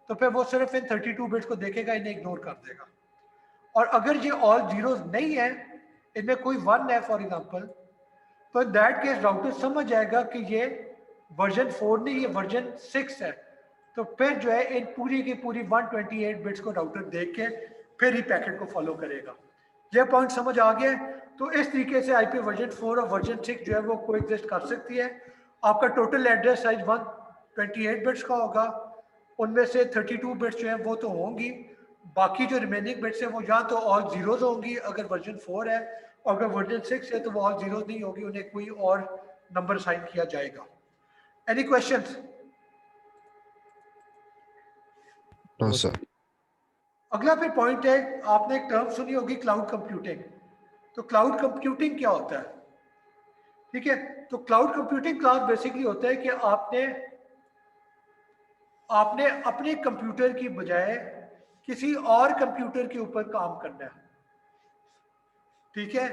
तो फिर वो सिर्फ इन 32 बिट्स को देखेगा, इन्हें इग्नोर कर देगा। और अगर ये ऑल जीरोज नहीं है, इनमें कोई 1 है फॉर एग्जांपल, तो इन दैट केस राउटर समझ जाएगा कि ये वर्जन 4 नहीं, ये वर्जन 6 है। तो फिर जो है इन पूरी की पूरी 128 बिट्स को राउटर देख के फिर ही पैकेट को फॉलो करेगा। ये पॉइंट समझ आ गया? तो इस तरीके से आईपी वर्जन 4 और वर्जन 6 जो है वो कोएग्जिस्ट कर सकती है। आपका टोटल एड्रेस साइज 128 बिट्स का होगा, उनमें से 32 बिट्स जो है वो तो होंगी, बाकी जो रिमेनिंग बिट्स हैं वो या तो ऑल जीरोज होंगी अगर वर्जन 4 है, और अगर वर्जन 6 है तो वो ऑल जीरोज नहीं होगी, उन्हें कोई और नंबर असाइन किया जाएगा। Any questions? No sir. अगला फिर पॉइंट है, आपने एक टर्म सुनी होगी क्लाउड कंप्यूटिंग। तो क्लाउड कंप्यूटिंग क्या होता है? ठीक है, तो क्लाउड कंप्यूटिंग क्लास बेसिकली होता है कि आपने अपने कंप्यूटर की बजाय किसी और कंप्यूटर के ऊपर काम करना है। ठीक है,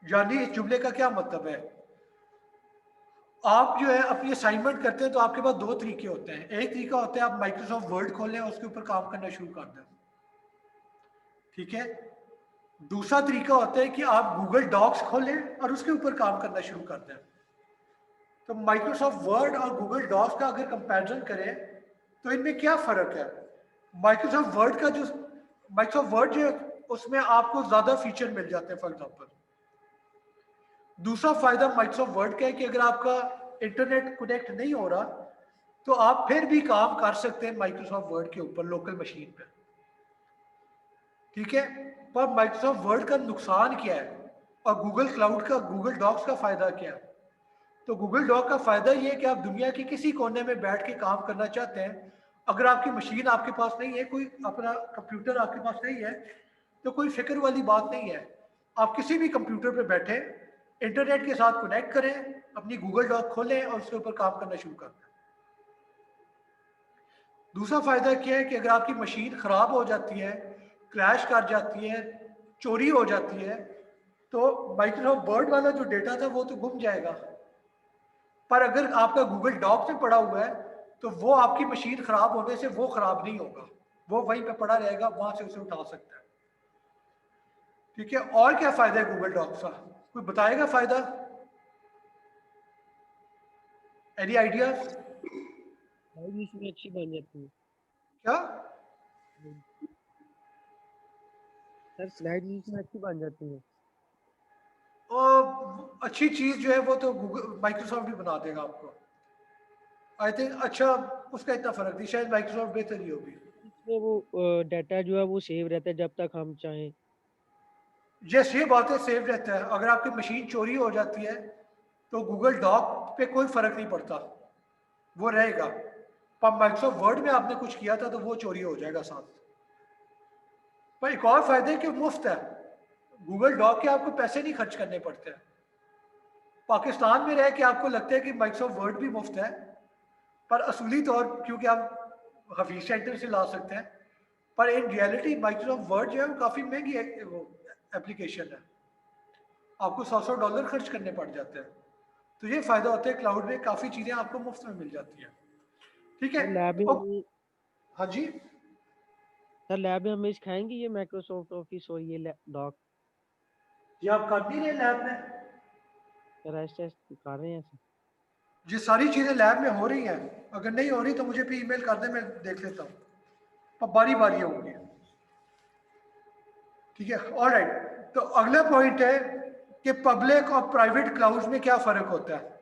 यानी इस जुमले का क्या मतलब है? आप जो है अपनी असाइनमेंट करते हैं तो आपके पास दो तरीके होते हैं। एक तरीका होता है आप माइक्रोसॉफ्ट वर्ड खोलें और उसके ऊपर काम करना शुरू कर दें, ठीक है। दूसरा तरीका होता है कि आप गूगल डॉक्स खोलें और उसके ऊपर काम करना शुरू कर दें। तो माइक्रोसॉफ्ट वर्ड और गूगल डॉक्स का अगर कंपैरिजन करें तो इनमें क्या फ़र्क है? माइक्रोसॉफ्ट वर्ड जो है उसमें आपको ज़्यादा फीचर मिल जाते हैं। फॉर एग्जाम्पल, दूसरा फ़ायदा माइक्रोसॉफ्ट वर्ड का है कि अगर आपका इंटरनेट कनेक्ट नहीं हो रहा तो आप फिर भी काम कर सकते हैं माइक्रोसॉफ्ट वर्ड के ऊपर लोकल मशीन पे, ठीक है। पर माइक्रोसॉफ्ट वर्ड का नुकसान क्या है और गूगल डॉक्स का फ़ायदा क्या है? तो गूगल डॉक का फ़ायदा ये है कि आप दुनिया के किसी कोने में बैठ के काम करना चाहते हैं, अगर आपकी मशीन आपके पास नहीं है, कोई अपना कंप्यूटर आपके पास नहीं है, तो कोई फिक्र वाली बात नहीं है। आप किसी भी कंप्यूटर पर बैठे इंटरनेट के साथ कनेक्ट करें, अपनी गूगल डॉक खोलें और उसके ऊपर काम करना शुरू कर दें। दूसरा फ़ायदा क्या है कि अगर आपकी मशीन ख़राब हो जाती है, क्रैश कर जाती है, चोरी हो जाती है, तो माइक्रोसॉफ्ट वर्ड वाला जो डेटा था वो तो गुम जाएगा, पर अगर आपका गूगल डॉक्स में पड़ा हुआ है तो वो आपकी मशीन ख़राब होने से वो ख़राब नहीं होगा, वो वहीं पे पड़ा रहेगा, वहाँ से उसे उठा सकता है। ठीक है, और क्या फ़ायदा है गूगल डॉक्स का, कोई बताएगा फ़ायदा? Any ideas? स्लाइड इसमें अच्छी बन जाती है क्या? सर, स्लाइड इसमें अच्छी बन जाती है। और अच्छी चीज़ जो है वो तो गूगल माइक्रोसॉफ्ट भी बना देगा आपको, आई थिंक। अच्छा, उसका इतना फ़र्क नहीं, शायद माइक्रोसॉफ्ट बेहतर ही होगी। इसमें वो डाटा जो है वो सेव रहता है जब तक हम चाहें। यस, ये बातें सेव रहता है। अगर आपकी मशीन चोरी हो जाती है तो गूगल डॉक पे कोई फ़र्क नहीं पड़ता, वो रहेगा। पर माइक्रोसॉफ्ट वर्ड में आपने कुछ किया था तो वो चोरी हो जाएगा साथ। पर एक और फायदा है कि मुफ्त है, गूगल डॉक के आपको पैसे नहीं खर्च करने पड़ते हैं। पाकिस्तान में रह के आपको लगता है कि माइक्रोसॉफ्ट वर्ड भी मुफ्त है, पर असली तौर क्योंकि आप हफीज सेंटर से ला सकते हैं, पर इन रियलिटी माइक्रोसॉफ्ट वर्ड जो है वो काफ़ी महंगी एप्लीकेशन है, आपको $100 खर्च करने पड़ जाते हैं। तो ये फ़ायदा होता है क्लाउड में, काफ़ी चीज़ें आपको मुफ्त में मिल जाती हैं। ठीक है। सर लैब में हमें हाँ जी, सर लैब में हमें सिखाएंगे ये माइक्रोसॉफ्ट ऑफिस और ये डॉक। ये आप कर नहीं रहे लैब में? सर ऐसे कर रहे हैं सर। ये सारी चीज़ें लैब में हो रही हैं, अगर नहीं हो रही तो मुझे भी ईमेल कर दें, मैं देख लेता हूँ, पर बारी बारी होंगी। ठीक है, ऑलराइट। तो अगला पॉइंट है कि पब्लिक और प्राइवेट क्लाउड में क्या फ़र्क होता है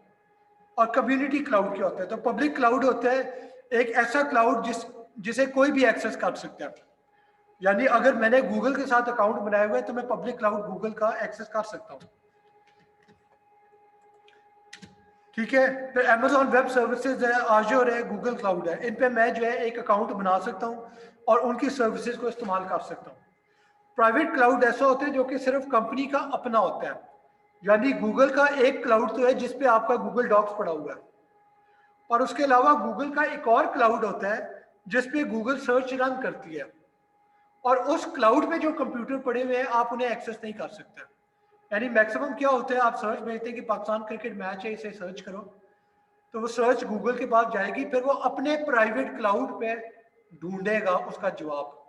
और कम्युनिटी क्लाउड क्या होता है। तो पब्लिक क्लाउड होता है एक ऐसा क्लाउड जिसे कोई भी एक्सेस कर सकता है, यानी अगर मैंने गूगल के साथ अकाउंट बनाया हुआ है तो मैं पब्लिक क्लाउड गूगल का एक्सेस कर सकता हूँ। ठीक है, फिर अमेजॉन वेब सर्विसेज है, आजोर है, गूगल क्लाउड है, इन पे मैं जो है एक अकाउंट बना सकता हूँ और उनकी सर्विसेज को इस्तेमाल कर सकता हूँ। प्राइवेट क्लाउड ऐसा होता है जो कि सिर्फ कंपनी का अपना होता है, यानी गूगल का एक क्लाउड तो है जिसपे आपका गूगल डॉक्स पड़ा हुआ है, और उसके अलावा गूगल का एक और क्लाउड होता है जिसपे गूगल सर्च रन करती है, और उस क्लाउड में जो कंप्यूटर पड़े हुए हैं आप उन्हें एक्सेस नहीं कर सकते। यानी मैक्सिमम क्या होता है, आप सर्च भेजते हैं कि पाकिस्तान क्रिकेट मैच है, इसे सर्च करो, तो वो सर्च गूगल के पास जाएगी, फिर वो अपने प्राइवेट क्लाउड पे ढूंढेगा उसका जवाब,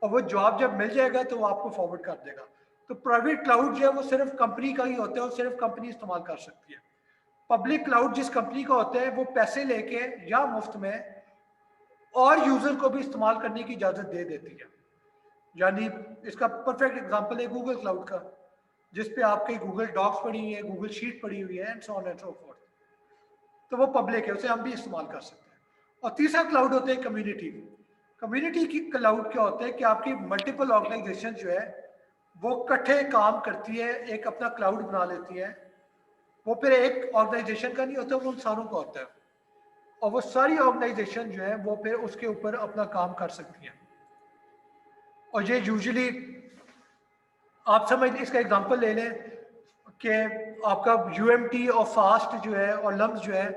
और वो जवाब जब मिल जाएगा तो वो आपको फॉरवर्ड कर देगा। तो प्राइवेट क्लाउड जो है वो सिर्फ कंपनी का ही होता है और सिर्फ कंपनी इस्तेमाल कर सकती है। पब्लिक क्लाउड जिस कंपनी का होता है वो पैसे लेके या मुफ्त में और यूजर को भी इस्तेमाल करने की इजाजत दे देती है। यानी इसका परफेक्ट एग्जांपल है गूगल क्लाउड का, जिसपे आपके गूगल डॉक्स पड़ी हुई है, गूगल शीट पड़ी हुई है, and so on and so fourth. तो वो पब्लिक है, उसे हम भी इस्तेमाल कर सकते हैं। और तीसरा क्लाउड होता है कम्युनिटी। कम्युनिटी की क्लाउड क्या होता है कि आपकी मल्टीपल ऑर्गेनाइजेशन जो है वो इकट्ठे काम करती है, एक अपना क्लाउड बना लेती है। वो फिर एक ऑर्गेनाइजेशन का नहीं होता, वो उन सारों का होता है, और वो सारी ऑर्गेनाइजेशन जो है वो फिर उसके ऊपर अपना काम कर सकती है। और ये यूजुअली आप समझ, इसका एग्जांपल ले लें कि आपका यूएमटी और फास्ट जो है और लम्स जो है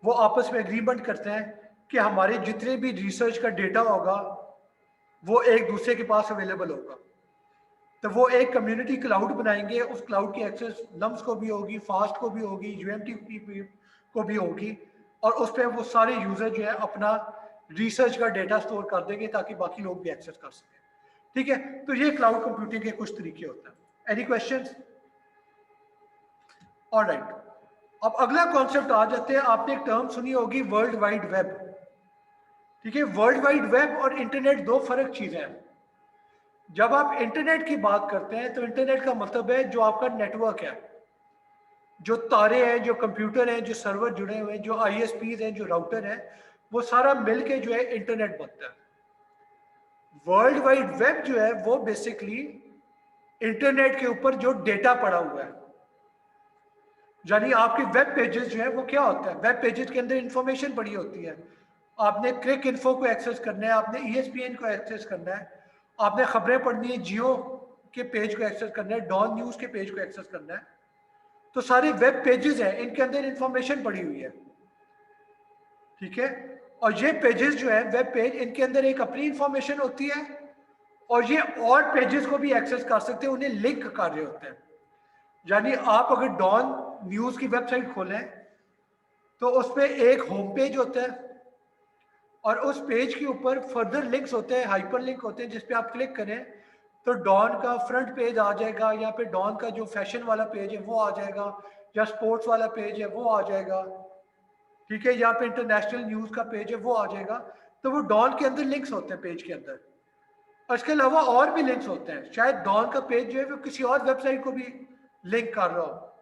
वो आपस में एग्रीमेंट करते हैं कि हमारे जितने भी रिसर्च का डेटा होगा वो एक दूसरे के पास अवेलेबल होगा। तो वो एक कम्युनिटी क्लाउड बनाएंगे, उस क्लाउड की एक्सेस लम्स को भी होगी, फास्ट को भी होगी, यूएमटी को भी होगी, और उस पर वो सारे यूजर जो है अपना रिसर्च का डेटा स्टोर कर देंगे ताकि बाकी लोग भी एक्सेस कर सकें। ठीक है, तो ये क्लाउड कंप्यूटिंग के कुछ तरीके होते हैं। Any questions? ऑलराइट, अब अगला कॉन्सेप्ट आ जाते हैं। आपने एक टर्म सुनी होगी, वर्ल्ड वाइड वेब। ठीक है, वर्ल्ड वाइड वेब और इंटरनेट दो फर्क चीजें हैं। जब आप इंटरनेट की बात करते हैं तो इंटरनेट का मतलब है जो आपका नेटवर्क है, जो तारे हैं, जो कंप्यूटर हैं, जो सर्वर जुड़े हुए हैं, जो आईएसपीज हैं, जो राउटर हैं, वो सारा मिलके जो है इंटरनेट बनता है। वर्ल्ड वाइड वेब जो है वो बेसिकली इंटरनेट के ऊपर जो डेटा पड़ा हुआ है, यानी आपके वेब पेजेस जो है वो क्या होता है, वेब पेजेस के अंदर इंफॉर्मेशन पड़ी होती है। आपने क्रिक इन्फो को एक्सेस करना है, आपने ईएसपीएन को एक्सेस करना है, आपने खबरें पढ़नी है, जियो के पेज को एक्सेस करना है, डॉन न्यूज के पेज को एक्सेस करना है। तो सारे वेब पेजेस हैं, इनके अंदर इंफॉर्मेशन पड़ी हुई है। ठीक है, और ये पेजेस जो है वेब पेज, इनके अंदर एक अपनी इंफॉर्मेशन होती है और ये और पेजेस को भी एक्सेस कर सकते हैं, उन्हें लिंक कर रहे होते हैं। यानी आप अगर डॉन न्यूज़ की वेबसाइट खोलें तो उस पर एक होम पेज होता है और उस पेज के ऊपर फर्दर लिंक्स होते हैं, हाइपर लिंक होते हैं, जिस पे आप क्लिक करें तो डॉन का फ्रंट पेज आ जाएगा, या फिर डॉन का जो फैशन वाला पेज है वो आ जाएगा, या स्पोर्ट्स वाला पेज है वो आ जाएगा, ठीक है, यहाँ पे इंटरनेशनल न्यूज़ का पेज है वो आ जाएगा। तो वो डॉन के अंदर लिंक्स होते हैं पेज के अंदर। और इसके अलावा और भी लिंक्स होते हैं, शायद डॉन का पेज जो है वो किसी और वेबसाइट को भी लिंक कर रहा हो,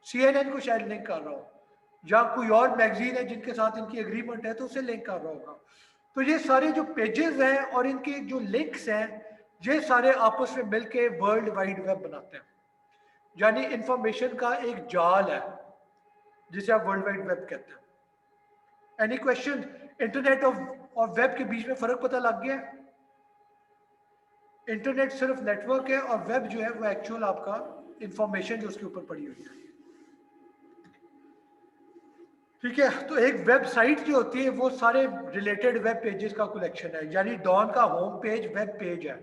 CNN को शायद लिंक कर रहा हो, या कोई और मैगजीन है जिनके साथ इनकी एग्रीमेंट है तो उसे लिंक कर रहा होगा। तो ये सारे जो पेजेस हैं और इनके जो लिंक्स हैं, ये सारे आपस में मिलके वर्ल्ड वाइड वेब बनाते हैं, यानी इंफॉर्मेशन का एक जाल है जिसे आप वर्ल्ड वाइड वेब कहते हैं। Any question? इंटरनेट और वेब के बीच में फर्क पता लग गया? इंटरनेट सिर्फ नेटवर्क है और वेब जो है वो एक्चुअल आपका इंफॉर्मेशन जो उसके ऊपर पड़ी हुई है। ठीक है, तो एक वेबसाइट जो होती है वो सारे रिलेटेड वेब पेजेस का कलेक्शन है, यानी डॉन का होम पेज वेब पेज है,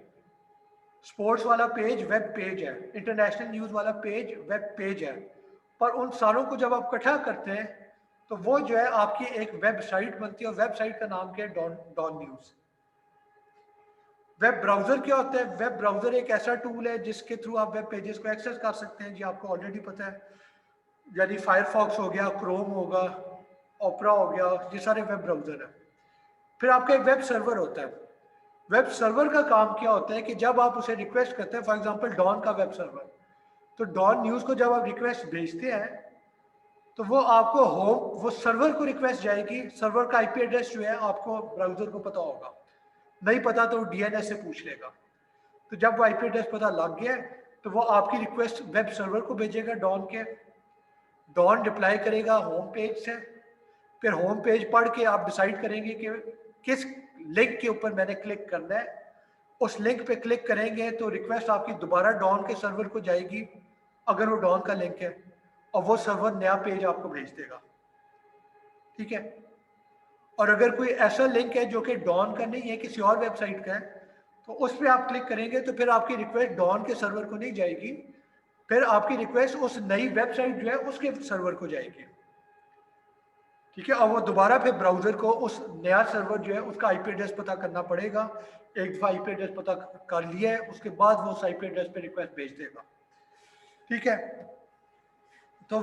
स्पोर्ट्स वाला पेज वेब पेज है, इंटरनेशनल न्यूज़ वाला पेज वेब पेज है। पर उन सारों को जब आप इकट्ठा करते हैं तो वो जो है आपकी एक वेबसाइट बनती है, और वेबसाइट का नाम क्या है? Don news. वेब ब्राउज़र क्या होता है? वेब ब्राउज़र एक ऐसा टूल है जिसके थ्रू आप वेब पेजेस को एक्सेस कर सकते हैं, जी आपको ऑलरेडी पता है, यानी फायरफॉक्स हो गया, क्रोम होगा, ओपरा हो गया, ये सारे वेब ब्राउज़र है। फिर आपका एक वेब सर्वर होता है। वेब सर्वर का काम क्या होता है कि जब आप उसे रिक्वेस्ट करते हैं, फॉर एग्जांपल डॉन का वेब सर्वर, तो डॉन न्यूज़ को जब आप रिक्वेस्ट भेजते हैं तो वो आपको वो सर्वर को रिक्वेस्ट जाएगी, सर्वर का IP एड्रेस जो है आपको ब्राउज़र को पता होगा, नहीं पता तो DNS से पूछ लेगा। तो जब वो IP एड्रेस पता लग गया तो वो आपकी रिक्वेस्ट वेब सर्वर को भेजेगा डॉन के, डॉन रिप्लाई करेगा होम पेज से, फिर होम पेज पढ़ के आप डिसाइड करेंगे कि किस लिंक के ऊपर मैंने क्लिक करना है, उस लिंक पे क्लिक करेंगे तो रिक्वेस्ट आपकी दोबारा डॉन के सर्वर को जाएगी अगर वो डॉन का लिंक है, और वो सर्वर नया पेज आपको भेज देगा। ठीक है, और अगर कोई ऐसा लिंक है जो कि डॉन का नहीं है, किसी और वेबसाइट का है, तो उस पर आप क्लिक करेंगे तो फिर आपकी रिक्वेस्ट डॉन के सर्वर को नहीं जाएगी, फिर आपकी रिक्वेस्ट उस नई वेबसाइट जो है उसके सर्वर को जाएगी। ठीक है, और वो दोबारा फिर ब्राउजर को उस नया सर्वर जो है उसका IP एड्रेस पता करना पड़ेगा। एक दफा IP एड्रेस पता कर लिया है उसके बाद वो उस IP एड्रेस पे रिक्वेस्ट भेज देगा। ठीक है, तो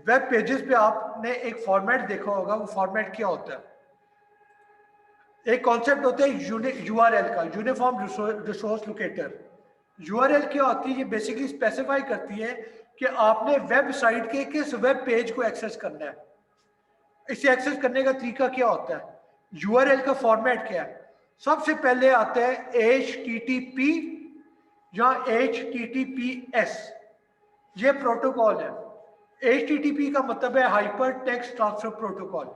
वेब पेजेस पे आपने एक फॉर्मेट देखा होगा, वो फॉर्मेट क्या होता है? एक कॉन्सेप्ट होता है URL का, यूनिफॉर्म रिसोर्स लोकेटर। URL क्या होती है? ये बेसिकली स्पेसिफाई करती है कि आपने वेबसाइट के किस वेब पेज को एक्सेस करना है। इसे एक्सेस करने का तरीका क्या होता है? URL का फॉर्मेट क्या है? सबसे पहले आता है HTTP या HTTPS, ये प्रोटोकॉल है। HTTP का मतलब है हाइपर टेक्स्ट ट्रांसफर प्रोटोकॉल,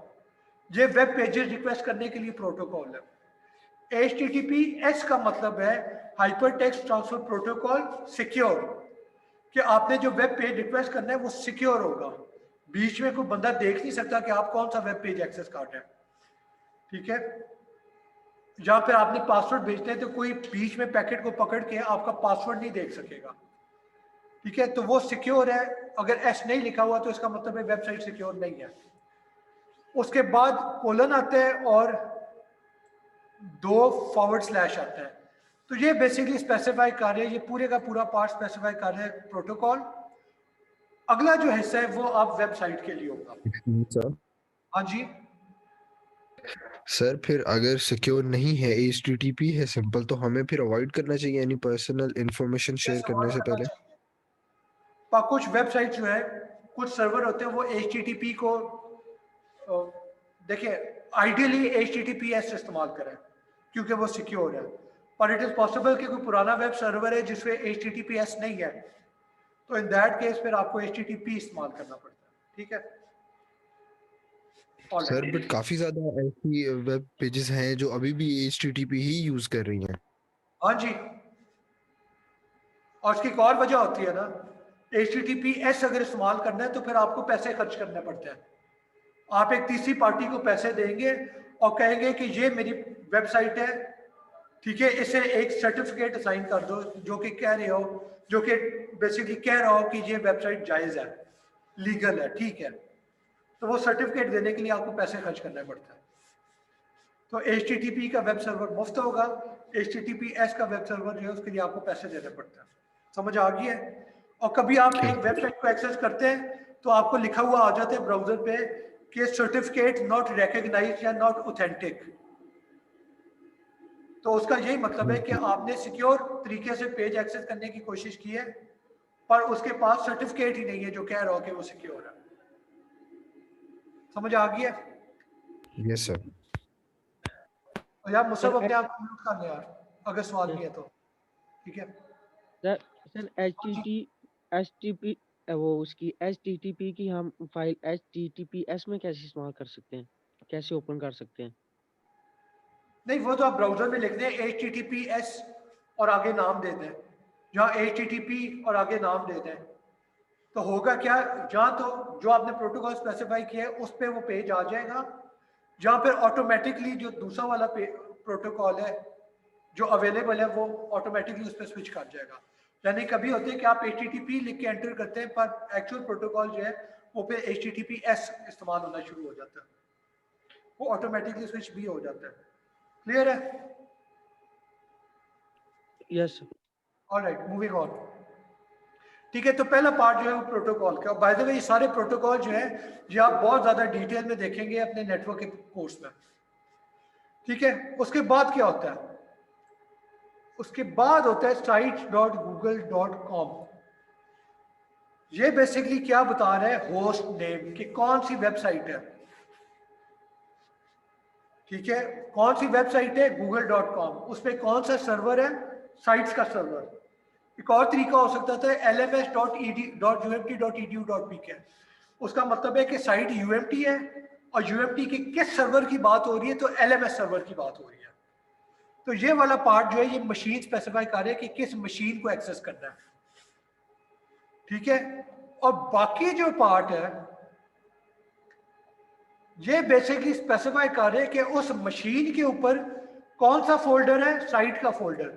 ये वेब पेजेस रिक्वेस्ट करने के लिए प्रोटोकॉल है। HTTPS का मतलब है hyper text transfer protocol secure, कि आपने जो वेब पेज रिक्वेस्ट करना है वो सिक्योर होगा, बीच में कोई बंदा देख नहीं सकता कि आप कौन सा वेब पेज एक्सेस कर रहे हैं। ठीक है, या फिर आपने पासवर्ड भेजते हैं तो कोई बीच में पैकेट को पकड़ के आपका पासवर्ड नहीं देख सकेगा। ठीक है, तो वो सिक्योर है। अगर S नहीं लिखा हुआ तो इसका मतलब है वेबसाइट सिक्योर नहीं है। उसके बाद कोलन आता है और 2// आता है। तो ये बेसिकली स्पेसिफाई कर रहे हैं, ये पूरे का पूरा पार्ट स्पेसिफाई कर रहे हैं प्रोटोकॉल। अगला जो हिस्सा है वो आप वेबसाइट के लिए होगा। सर हाँ जी, सर फिर अगर सिक्योर नहीं है, HTTP है सिंपल, तो हमें फिर अवॉइड करना चाहिए यानी पर्सनल इंफॉर्मेशन शेयर करने से पहले। पर कुछ वेबसाइट जो है, कुछ सर्वर होते हैं वो HTTP को देखिए, आइडियली HTTPS इस्तेमाल करें क्योंकि वो सिक्योर है, पर इट इज पॉसिबल कि कोई पुराना वेब सर्वर है जिसमें HTTPS नहीं है, तो इन दैट केस फिर आपको HTTP इस्तेमाल करना पड़ता है। ठीक है, सर बट काफी ज्यादा ऐसी वेब पेजेस हैं जो अभी भी HTTP ही यूज कर रही हैं। हाँ जी, और उसकी एक और वजह होती है ना, HTTPS अगर इस्तेमाल करना है तो फिर आपको पैसे खर्च करने पड़ते हैं। आप एक तीसरी पार्टी को पैसे देंगे और कहेंगे कि ये मेरी वेबसाइट है, ठीक है, इसे एक सर्टिफिकेट असाइन कर दो जो कि कह रहे हो, जो कि बेसिकली कह रहा हो कि ये वेबसाइट जायज़ है, लीगल है, ठीक है, तो वो सर्टिफिकेट देने के लिए आपको पैसे खर्च करना पड़ता है। तो HTTP का वेब सर्वर मुफ्त होगा, HTTPS का वेब सर्वर जो है उसके लिए आपको पैसे देने पड़ते हैं। समझ आ गई है? और कभी आप एक वेबसाइट को एक्सेस करते हैं तो आपको लिखा हुआ आ जाता है ब्राउजर पे कि सर्टिफिकेट नॉट रिकॉग्नाइज्ड या नॉट ऑथेंटिक। तो उसका यही मतलब है कि आपने सिक्योर तरीके से पेज एक्सेस करने की कोशिश की है, पर उसके पास सर्टिफिकेट ही नहीं है जो कह रहा हो कि वो सिक्योर है। समझ आ गई है? Yes sir. और यार मुझसे सर अपने आप को म्यूट कर ले यार, अगर सवाल नहीं है तो, ठीक है? सर HTTP वो उसकी HTTP की हम फाइल HTTPS में कैसे इस्तेमाल कर सकते हैं, कैसे ओपन कर सकते हैं? नहीं, वो तो आप ब्राउजर में लिख दें HTTPS और आगे नाम दे दें, जहाँ HTTP और आगे नाम दे दें, तो होगा क्या, जहाँ तो जो आपने प्रोटोकॉल स्पेसिफाई किया है उस पर वो पेज आ जाएगा, जहाँ पर ऑटोमेटिकली जो दूसरा वाला प्रोटोकॉल है जो अवेलेबल है वो ऑटोमेटिकली उस पर स्विच कर जाएगा। यानी कभी होते हैं कि आप HTTP लिख के एंटर करते हैं पर एक्चुअल प्रोटोकॉल जो है वो पे HTTPS इस्तेमाल होना शुरू हो जाता है, वो ऑटोमेटिकली स्विच भी हो जाता है। क्लियर है? Yes sir. Alright, moving on. ठीक है, तो पहला पार्ट जो है वो प्रोटोकॉल का। बाय द वे ये सारे प्रोटोकॉल जो है ये आप बहुत ज्यादा डिटेल में देखेंगे अपने नेटवर्क के कोर्स में, ठीक है? उसके बाद क्या होता है? उसके बाद होता है sites.google.com। ये बेसिकली क्या बता रहा है, होस्ट नेम कि कौन सी वेबसाइट है, ठीक है? कौन सी वेबसाइट है? google.com। उसमें कौन सा सर्वर है? साइट्स का सर्वर। एक और तरीका हो सकता था lms.umt.edu.pk। उसका मतलब है कि साइट UMT है और UMT के किस सर्वर की बात हो रही है, तो LMS सर्वर की बात हो रही है। तो ये वाला पार्ट जो है ये मशीन स्पेसिफाई कर रहे हैं कि किस मशीन को एक्सेस करना है, ठीक है? और बाकी जो पार्ट है ये बेसिकली स्पेसिफाई कर रहे हैं कि उस मशीन के ऊपर कौन सा फोल्डर है, साइट का फोल्डर,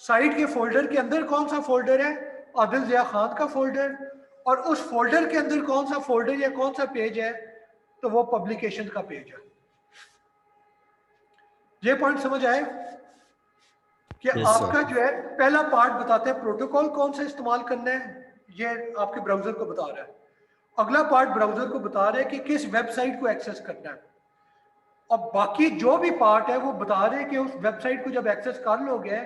साइट के फोल्डर के अंदर कौन सा फोल्डर है, आदिल जिया खान का फोल्डर, और उस फोल्डर के अंदर कौन सा फोल्डर या कौन सा पेज है, तो वो पब्लिकेशन का पेज है। ये पॉइंट समझ आए कि आपका जो है पहला पार्ट बताते हैं प्रोटोकॉल कौन सा इस्तेमाल करना है, ये आपके ब्राउजर को बता रहा है। अगला पार्ट ब्राउजर को बता रहा है कि किस वेबसाइट को एक्सेस करना है, और बाकी जो भी पार्ट है वो बता रहे हैं कि उस वेबसाइट को जब एक्सेस कर लोगे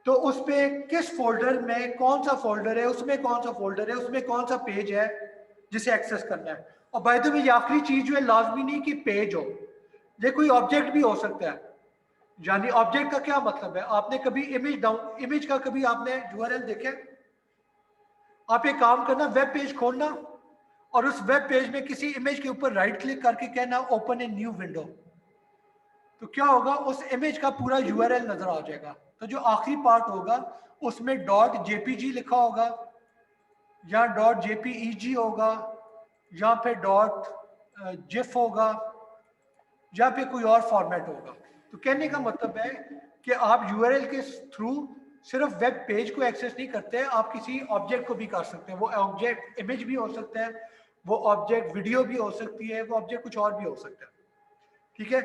तो उस पे किस फोल्डर में कौन सा फोल्डर है, उसमें कौन सा फोल्डर है, उसमें कौन सा पेज है जिसे एक्सेस करना है। और बाय द वे ये आखिरी चीज जो है लाजमी नहीं कि पेज हो, ये कोई ऑब्जेक्ट भी हो सकता है। यानी ऑब्जेक्ट का क्या मतलब है, आपने कभी इमेज का कभी आपने URL देखे? आप एक काम करना, वेब पेज खोलना और उस वेब पेज में किसी इमेज के ऊपर राइट क्लिक करके कहना ओपन ए न्यू विंडो, तो क्या होगा, उस इमेज का पूरा URL नजर आ जाएगा। तो जो आखिरी पार्ट होगा उसमें .jpg लिखा होगा या .jpeg होगा या फिर .gif होगा या फिर कोई और फॉर्मेट होगा। तो कहने का मतलब है कि आप URL के थ्रू सिर्फ वेब पेज को एक्सेस नहीं करते, आप किसी ऑब्जेक्ट को भी कर सकते हैं। वो ऑब्जेक्ट इमेज भी हो सकता है, वो ऑब्जेक्ट वीडियो भी हो सकती है, वो ऑब्जेक्ट कुछ और भी हो सकता है, ठीक है?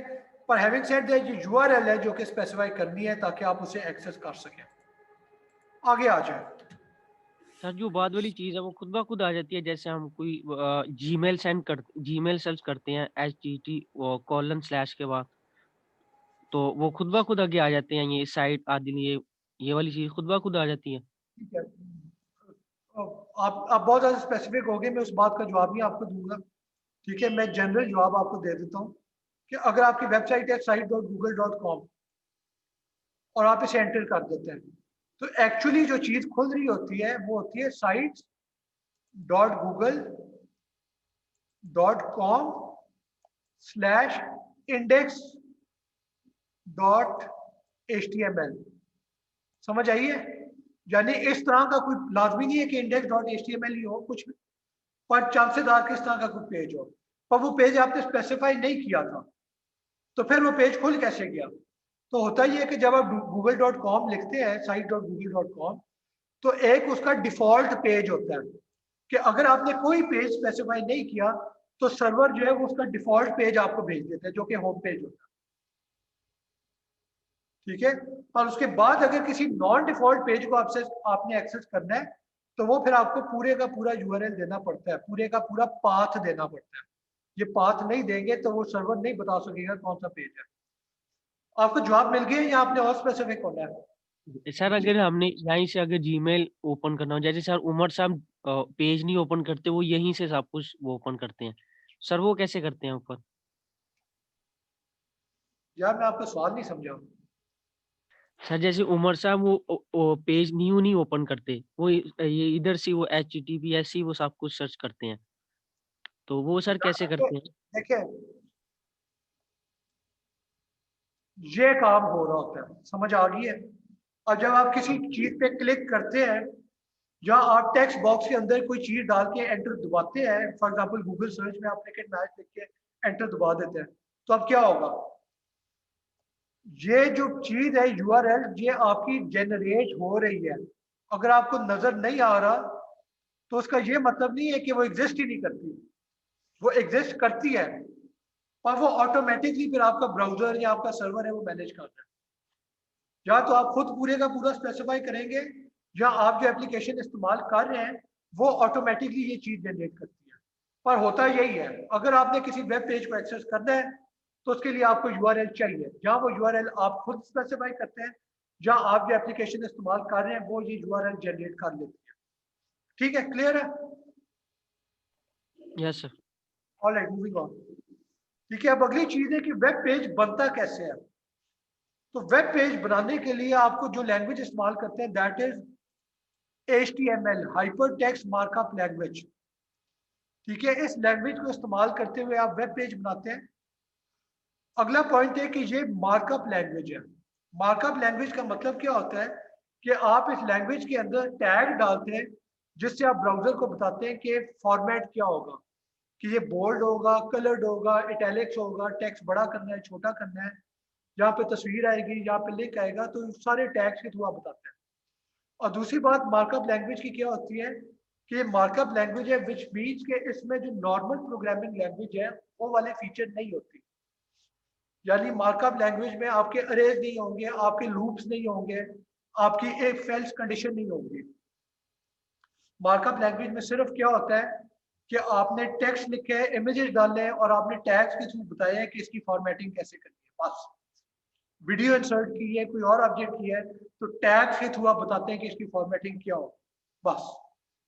पर हैविंग सेड दैट ये URL है जो कि स्पेसिफाई करनी है ताकि आप उसे एक्सेस कर सकें। आगे आ जाए। सर जो बाद वाली चीज है वो खुद ब खुद आ जाती है, जैसे हम कोई जीमेल सर्च करते हैं HTTP :/ के बाद, तो वो खुद ब खुद आगे आ जाते हैं, ये साइट आदि ये वाली चीज खुद ब खुद आ जाती है। ठीक है, आप बहुत ज़्यादा स्पेसिफिक हो गए, मैं उस बात का जवाब नहीं आपको दूंगा, ठीक है? मैं जनरल जवाब आपको दे देता हूँ कि अगर आपकी वेबसाइट है site.google.com और आप इसे एंटर कर देते हैं तो एक्चुअली जो चीज़ खुल रही होती है वो होती है sites.google.com/index.html। समझ आइए? यानी इस तरह का कोई लाजमी नहीं है कि index.html ही हो, कुछ पर चांसेदार किस तरह का कोई पेज हो, पर वो पेज आपने स्पेसिफाई नहीं किया था, तो फिर वो पेज खुल कैसे गया? तो होता ही है कि जब आप google.com लिखते हैं, site.google.com, तो एक उसका डिफॉल्ट पेज होता है कि अगर आपने कोई पेज स्पेसिफाई नहीं किया तो सर्वर जो है वो उसका डिफॉल्ट पेज आपको भेज देता है, जो कि होम पेज होता है। ठीक है, और उसके बाद अगर किसी नॉन डिफॉल्ट पेज को आपने एक्सेस करना है तो वो फिर आपको पूरे का पूरा यूआरएल देना पड़ता है, पूरे का पूरा पाथ देना पड़ता है। ये पाथ नहीं देंगे तो वो सर्वर नहीं बता सकेगा कौन सा पेज है। आपको जवाब मिल गया या आपने और स्पेसिफिक होना है? सर अगर हमने यहीं से अगर जीमेल ओपन करना हो, जैसे सर उमर साहब पेज नहीं ओपन करते, वो यहीं से सब कुछ वो ओपन करते हैं, सर वो कैसे करते हैं ऊपर? यार मैं आपका सवाल नहीं समझा। सर जैसे उमर साहब वो पेज न्यू नहीं ओपन करते, वो ये इधर से वो HTTPS से वो सब कुछ सर्च करते हैं, तो वो सर कैसे करते हैं? देखिए, ये काम हो रहा होता है, समझ आ गई है? और जब आप किसी चीज पे क्लिक करते हैं या आप टेक्स्ट बॉक्स के अंदर कोई चीज डाल के एंटर दबाते हैं, फॉर एग्जांपल गूगल सर्च में आप क्रिकेट मैच लिख के एंटर दबा देते हैं, तो अब क्या होगा? ये जो चीज है यूआरएल, ये आपकी जनरेट हो रही है। अगर आपको नजर नहीं आ रहा तो उसका ये मतलब नहीं है कि वो एग्जिस्ट ही नहीं करती, वो एग्जिस्ट करती है, और वो ऑटोमेटिकली फिर आपका ब्राउजर या आपका सर्वर है वो मैनेज करता है। या तो आप खुद पूरे का पूरा स्पेसिफाई करेंगे या आप जो एप्लीकेशन इस्तेमाल कर रहे हैं वो ऑटोमेटिकली ये चीज जनरेट करती है। पर होता यही है, अगर आपने किसी वेब पेज को एक्सेस करना है तो उसके लिए आपको यूआरएल चाहिए, या वो यूआरएल आप खुद स्पेसिफाई करते हैं या आप जो एप्लीकेशन इस्तेमाल कर रहे हैं वो ये यूआरएल जनरेट कर लेती है। ठीक है, क्लियर है? Yes sir. Alright, moving on. ठीक है, अब अगली चीज है कि वेब पेज बनता कैसे है। तो वेब पेज बनाने के लिए आपको जो लैंग्वेज इस्तेमाल करते हैं that is HTML, hyper text markup language. ठीक है, इस लैंग्वेज को इस्तेमाल करते हुए आप वेब पेज बनाते हैं। अगला पॉइंट है कि ये मार्कअप लैंग्वेज है। मार्कअप लैंग्वेज का मतलब क्या होता है कि आप इस लैंग्वेज के अंदर टैग डालते हैं जिससे आप ब्राउजर को बताते हैं कि फॉर्मेट क्या होगा, कि ये बोल्ड होगा, कलर्ड होगा, इटैलिक्स होगा, टेक्स्ट बड़ा करना है, छोटा करना है, यहाँ पे तस्वीर आएगी, यहाँ पे लिंक आएगा, तो सारे टैग्स के थ्रू आप बताते हैं। और दूसरी बात मार्कअप लैंग्वेज की क्या होती है कि मार्कअप लैंग्वेज है विच मीन्स के इसमें जो नॉर्मल प्रोग्रामिंग लैंग्वेज है वो वाले फीचर नहीं होती। यानी मार्कअप लैंग्वेज में आपके अरेज नहीं होंगे, आपके लूप्स नहीं होंगे, आपकी एक फेल्स कंडीशन नहीं होगी। मार्कअप लैंग्वेज में सिर्फ क्या होता है कि आपने टेक्स्ट लिखे है, इमेजेस डाले हैं और आपने टैग्स के थ्रू बताया है कि इसकी फॉर्मेटिंग कैसे करनी है, बस। वीडियो इंसर्ट की है, कोई और ऑब्जेक्ट की है, तो टैग्स के थ्रू आप बताते हैं कि इसकी फॉर्मेटिंग क्या हो, बस।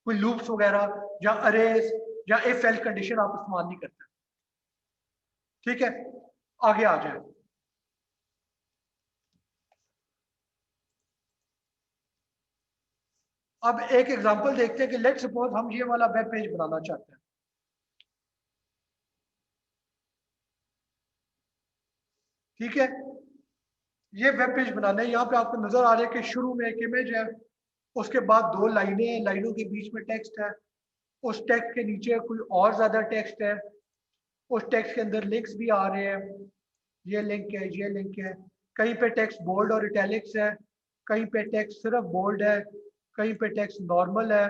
कोई लूप्स वगैरह या अरेज या इफ एल्स कंडीशन आप इस्तेमाल नहीं करते। ठीक है, आगे आ जाए। अब एक एग्जांपल देखते हैं कि लेट्स सपोज हम ये वाला वेब पेज बनाना चाहते हैं। ठीक है, ये वेब पेज बनाना है। यहाँ पे आपको नजर आ रहा है कि शुरू में एक इमेज है, उसके बाद दो लाइनें हैं, लाइनों के बीच में टेक्स्ट है, उस टेक्स्ट के नीचे कोई और ज्यादा टेक्स्ट है, उस टेक्स्ट के अंदर लिंक्स भी आ रहे हैं, ये लिंक है, ये लिंक है, कहीं पे टेक्स्ट बोल्ड और इटैलिक्स है, कहीं पे टेक्स्ट सिर्फ बोल्ड है, कहीं पे टेक्स्ट नॉर्मल है।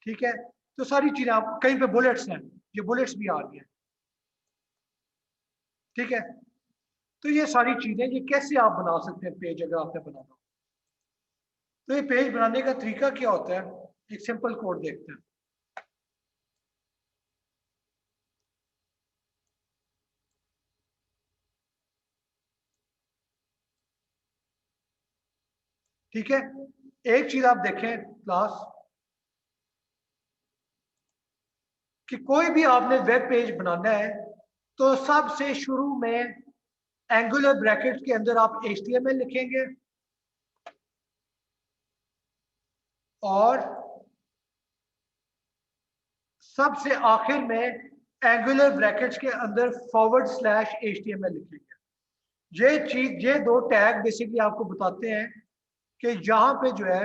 ठीक है, तो सारी चीजें आप, कहीं पे बुलेट्स हैं, ये बुलेट्स भी आ रही है। ठीक है, तो ये सारी चीजें ये कैसे आप बना सकते हैं पेज अगर आपने बनाना हो। तो ये पेज बनाने का तरीका क्या होता है, एक सिंपल कोड देखते हैं। ठीक है, एक चीज आप देखें क्लास, कि कोई भी आपने वेब पेज बनाना है तो सबसे शुरू में एंगुलर ब्रैकेट्स के अंदर आप HTML लिखेंगे और सबसे आखिर में एंगुलर ब्रैकेट्स के अंदर /HTML लिखेंगे। ये चीज, ये दो टैग बेसिकली आपको बताते हैं कि यहाँ पे जो है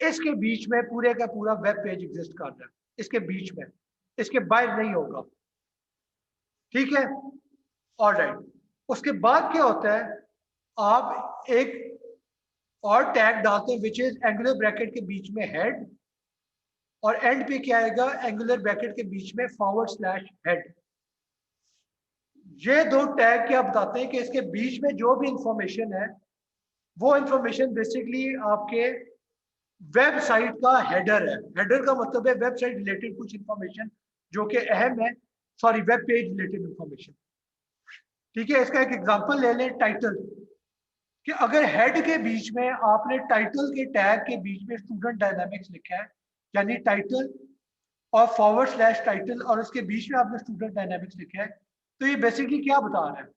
इसके बीच में पूरे का पूरा वेब पेज एग्जिस्ट कर रहा है, इसके बीच में, इसके बाहर नहीं होगा। ठीक है, ऑलराइट, उसके बाद क्या होता है, आप एक और टैग डालते हैं विच इज एंगुलर ब्रैकेट के बीच में हेड, और एंड पे क्या आएगा, एंगुलर ब्रैकेट के बीच में /हेड। ये दो टैग क्या बताते हैं कि इसके बीच में जो भी इंफॉर्मेशन है वो इंफॉर्मेशन बेसिकली आपके वेबसाइट का हेडर है। हेडर का मतलब है वेबसाइट रिलेटेड कुछ इंफॉर्मेशन जो कि अहम है, sorry web page related information. ठीक है, इसका एक एग्जांपल ले लें, टाइटल, कि अगर हेड के बीच में आपने टाइटल के टैग के बीच में स्टूडेंट डायनामिक्स लिखा है, यानी टाइटल और /टाइटल और उसके बीच में आपने स्टूडेंट डायनामिक्स लिखा है, तो ये बेसिकली क्या बता रहा है,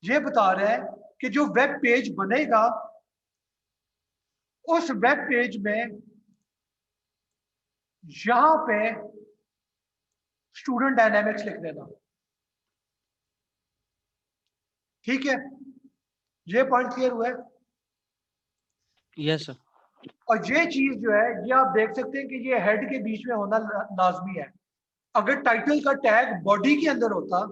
ये बता रहा है कि जो वेब पेज बनेगा उस वेब पेज में यहां पे स्टूडेंट डायनामिक्स लिख देना। ठीक है, ये पॉइंट क्लियर हुआ है। Yes sir. और ये चीज जो है ये आप देख सकते हैं कि ये हेड के बीच में होना लाजमी है। अगर टाइटल का टैग बॉडी के अंदर होता,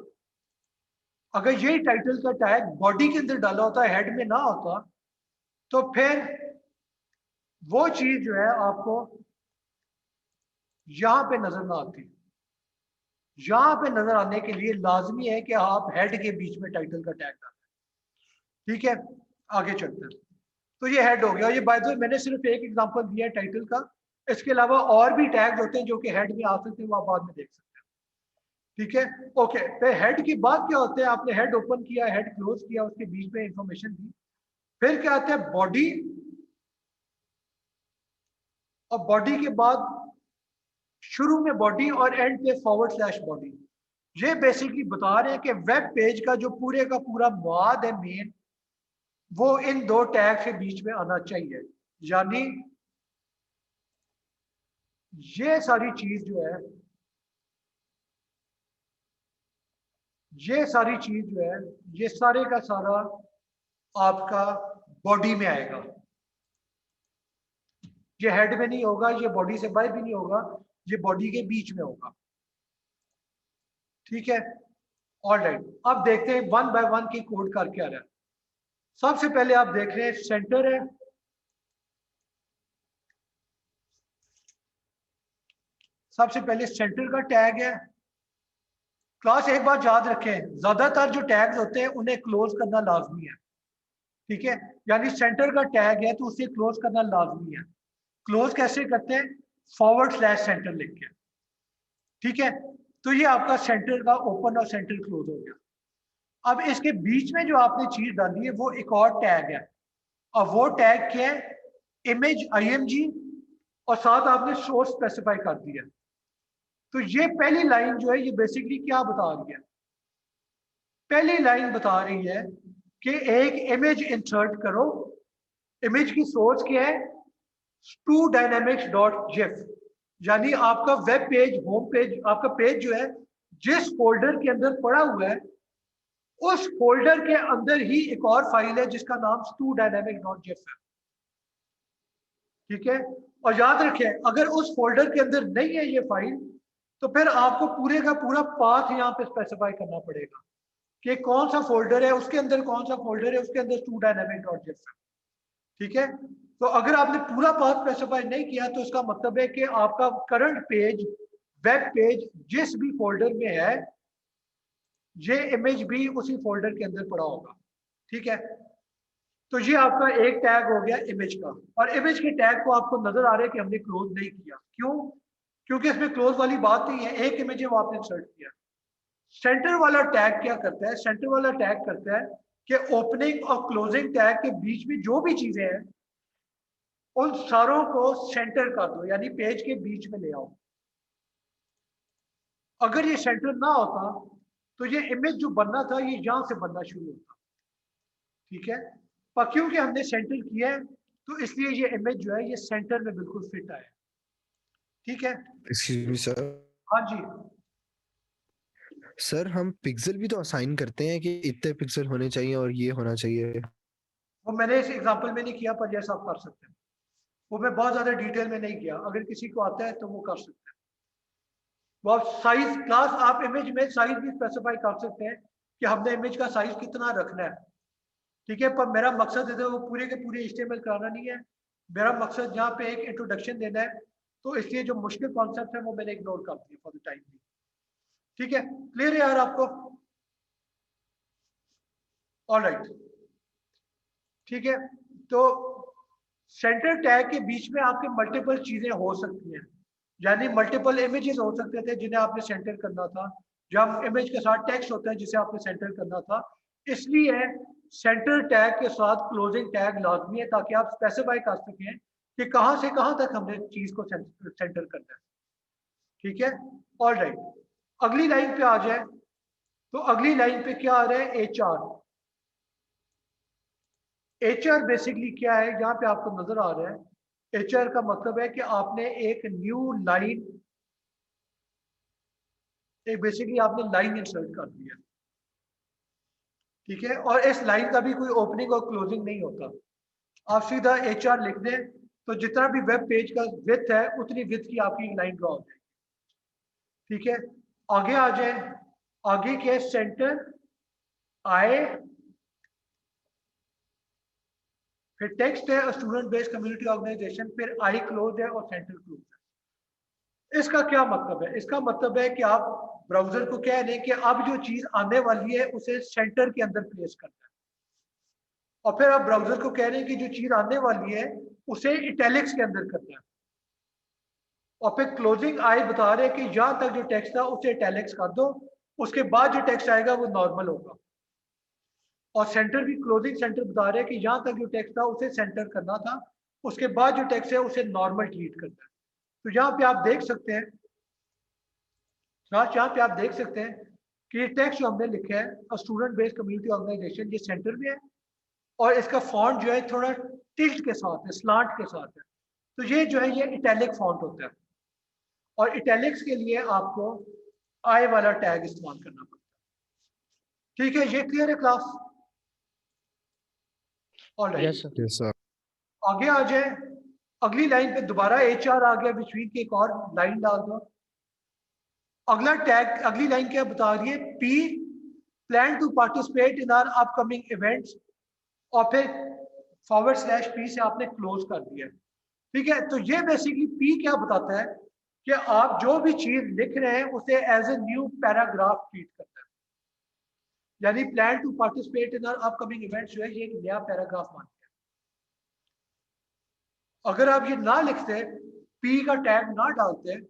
अगर ये टाइटल का टैग बॉडी के अंदर डाला होता, हेड में ना होता, तो फिर वो चीज जो है आपको यहां पे नजर ना आती। यहां पे नजर आने के लिए लाजमी है कि आप हेड के बीच में टाइटल का टैग डालें। ठीक है, आगे चलते हैं। तो ये हेड हो गया। ये बाय द वे मैंने सिर्फ एक एग्जांपल दिया है टाइटल का, इसके अलावा और भी टैग्स होते हैं जो कि हेड में आ सकते हैं, वो आप बाद में देख सकते हैं। ठीक है, ओके। फिर हेड के बाद क्या होता है, आपने हेड ओपन किया, हेड क्लोज किया, उसके बीच में इंफॉर्मेशन दी। फिर क्या आता है, बॉडी, और बॉडी के बाद शुरू में बॉडी और एंड पे /बॉडी। ये बेसिकली बता रहे हैं कि वेब पेज का जो पूरे का पूरा मवाद है मेन, वो इन दो टैग के बीच में आना चाहिए। यानी ये सारी चीज जो है, ये सारी चीज जो है, ये सारे का सारा आपका बॉडी में आएगा। ये हेड में नहीं होगा, ये बॉडी से बाहर भी नहीं होगा, ये बॉडी के बीच में होगा। ठीक है, ऑलराइट। अब देखते हैं वन बाय वन की कोड कर क्या रहा है। सबसे पहले आप देख रहे हैं सेंटर है, सबसे पहले सेंटर का टैग है। क्लास एक बात याद रखें, ज्यादातर जो टैग्स होते हैं उन्हें क्लोज करना लाजमी है। ठीक है, यानी सेंटर का टैग है तो उसे क्लोज करना लाजमी है। क्लोज कैसे करते हैं, /सेंटर लिख के। ठीक है, तो ये आपका सेंटर का ओपन और सेंटर क्लोज हो गया। अब इसके बीच में जो आपने चीज डाली है वो एक और टैग है, और वो टैग क्या है, इमेज IMG, और साथ आपने सोर्स स्पेसिफाई कर दिया। तो ये पहली लाइन जो है ये बेसिकली क्या बता रही है, पहली लाइन बता रही है कि एक इमेज इंसर्ट करो। इमेज की सोर्स क्या है, studynamics.gif, यानी आपका वेब पेज, होम पेज, आपका पेज जो है जिस फोल्डर के अंदर पड़ा हुआ है उस फोल्डर के अंदर ही एक और फाइल है जिसका नाम studynamics.gif है। ठीक है, और याद रखें अगर उस फोल्डर के अंदर नहीं है ये फाइल, तो फिर आपको पूरे का पूरा पाथ यहाँ पे स्पेसिफाई करना पड़ेगा कि कौन सा फोल्डर है, उसके अंदर कौन सा फोल्डर है, उसके अंदर studynamics.gif है। ठीक है, तो अगर आपने पूरा पाथ स्पेसिफाई नहीं किया तो इसका मतलब है कि आपका करंट पेज, वेब पेज जिस भी फोल्डर में है, ये इमेज भी उसी फोल्डर के अंदर पड़ा होगा। ठीक है, तो ये आपका एक टैग हो गया इमेज का। और इमेज के टैग को आपको नजर आ रहा है कि हमने क्लोज नहीं किया, क्यों, क्योंकि इसमें क्लोज वाली बात नहीं है, एक इमेज है वो आपने इंसर्ट किया। सेंटर वाला टैग क्या करता है, सेंटर वाला टैग करता है कि ओपनिंग और क्लोजिंग टैग के बीच में जो भी चीजें हैं उन सारों को सेंटर कर दो, यानी पेज के बीच में ले आओ। अगर ये सेंटर ना होता तो ये इमेज जो बनना था ये यहां से बनना शुरू होता। ठीक है, पर क्योंकि हमने सेंटर किया है तो इसलिए ये इमेज जो है ये सेंटर में बिल्कुल फिट आया। ठीक है, एक्सक्यूज मी सर। हाँ जी। सर हम पिक्सल भी तो असाइन करते हैं कि इतने पिक्सल होने चाहिए और ये होना चाहिए। वो मैंने इस एग्जांपल में नहीं किया, पर जैसा आप कर सकते हैं, वो मैं बहुत ज्यादा डिटेल में नहीं किया, अगर किसी को आता है तो वो कर सकते हैं। वो आप साइज, क्लास आप इमेज में साइज भी स्पेसिफाई कर सकते हैं कि हमने इमेज का साइज कितना रखना है, ठीक है। पर मेरा मकसद है वो पूरे के पूरे HTML कराना नहीं है, मेरा मकसद यहाँ पे एक इंट्रोडक्शन देना है, तो इसलिए जो मुश्किल कॉन्सेप्ट है वो मैंने इग्नोर कर दिया फॉर द टाइम भी, ठीक है। क्लियर है यार आपको? ऑलराइट, ठीक है। तो सेंटर टैग के बीच में आपके मल्टीपल चीजें हो सकती हैं, यानी मल्टीपल इमेजेस हो सकते थे जिन्हें आपने सेंटर करना था, जब इमेज के साथ टेक्स्ट होता है जिसे आपने सेंटर करना था। इसलिए सेंटर टैग के साथ क्लोजिंग टैग लाजमी है, ताकि आप स्पेसिफाई कर सकें कि कहां से कहां तक हमने चीज को सेंटर करना है, ठीक है। ऑलराइट, अगली लाइन पे आ जाए, तो अगली लाइन पे क्या आ रहा है? HR बेसिकली क्या है, यहाँ पे आपको नजर आ रहा है। HR का मतलब है कि आपने एक न्यू लाइन, एक बेसिकली आपने लाइन इंसर्ट कर दी है, ठीक है। और इस लाइन का भी कोई ओपनिंग और क्लोजिंग नहीं होता, आप सीधा HR लिख दें तो जितना भी वेब पेज का विड्थ है उतनी विड्थ की आपकी लाइन ड्रॉ हो जाएगी, ठीक है। आगे आ जाए, आगे क्या है? सेंटर आए, फिर टेक्स्ट है स्टूडेंट बेस्ड कम्युनिटी ऑर्गेनाइजेशन, फिर आई क्लोज है और सेंटर क्लोज है। इसका क्या मतलब है? इसका मतलब है कि आप ब्राउजर को कह रहे हैं कि अब जो चीज आने वाली है उसे सेंटर के अंदर प्लेस करना है, और फिर आप ब्राउजर को कह रहे हैं कि जो चीज आने वाली है उसे इटैलिक्स के अंदर करना है, और फिर क्लोजिंग आई बता रहे हैं कि यहां तक जो टेक्स्ट था उसे इटैलिक्स कर दो, उसके बाद जो टेक्स्ट आएगा वो नॉर्मल होगा। और सेंटर भी, क्लोजिंग सेंटर बता रहे हैं कि यहां तक जो टेक्स्ट था उसे सेंटर करना था, उसके बाद जो टेक्स्ट है उसे नॉर्मल ट्रीट करना है। तो यहाँ पे आप देख सकते हैं, यहाँ पे आप देख सकते हैं कि ये टेक्स्ट जो हमने लिखा है स्टूडेंट बेस्ड कम्युनिटी ऑर्गेनाइजेशन, ये सेंटर में है, और इसका फॉन्ट जो है थोड़ा टिल्ट के साथ है, स्लांट के साथ है। तो ये जो है ये इटैलिक फॉन्ट होता है, और इटैलिक्स के लिए आपको आई वाला टैग इस्तेमाल करना पड़ता है, ठीक है। ये क्लियर है class? Alright, yes sir. Yes sir. आगे आ जाए, अगली लाइन पे दोबारा HR आ गया, बिटवीन की एक और लाइन डाल दो। अगला टैग, अगली लाइन क्या बता रही है? P plan to participate in our upcoming events, और फिर /P से आपने क्लोज कर दिया, ठीक है। तो ये बेसिकली P क्या बताता है कि आप जो भी चीज लिख रहे हैं उसे as a new paragraph treat करना है, यानी plan to participate in our upcoming events जो है ये एक नया पैराग्राफ मान है। अगर आप ये ना लिखते, P का टैग ना डालते,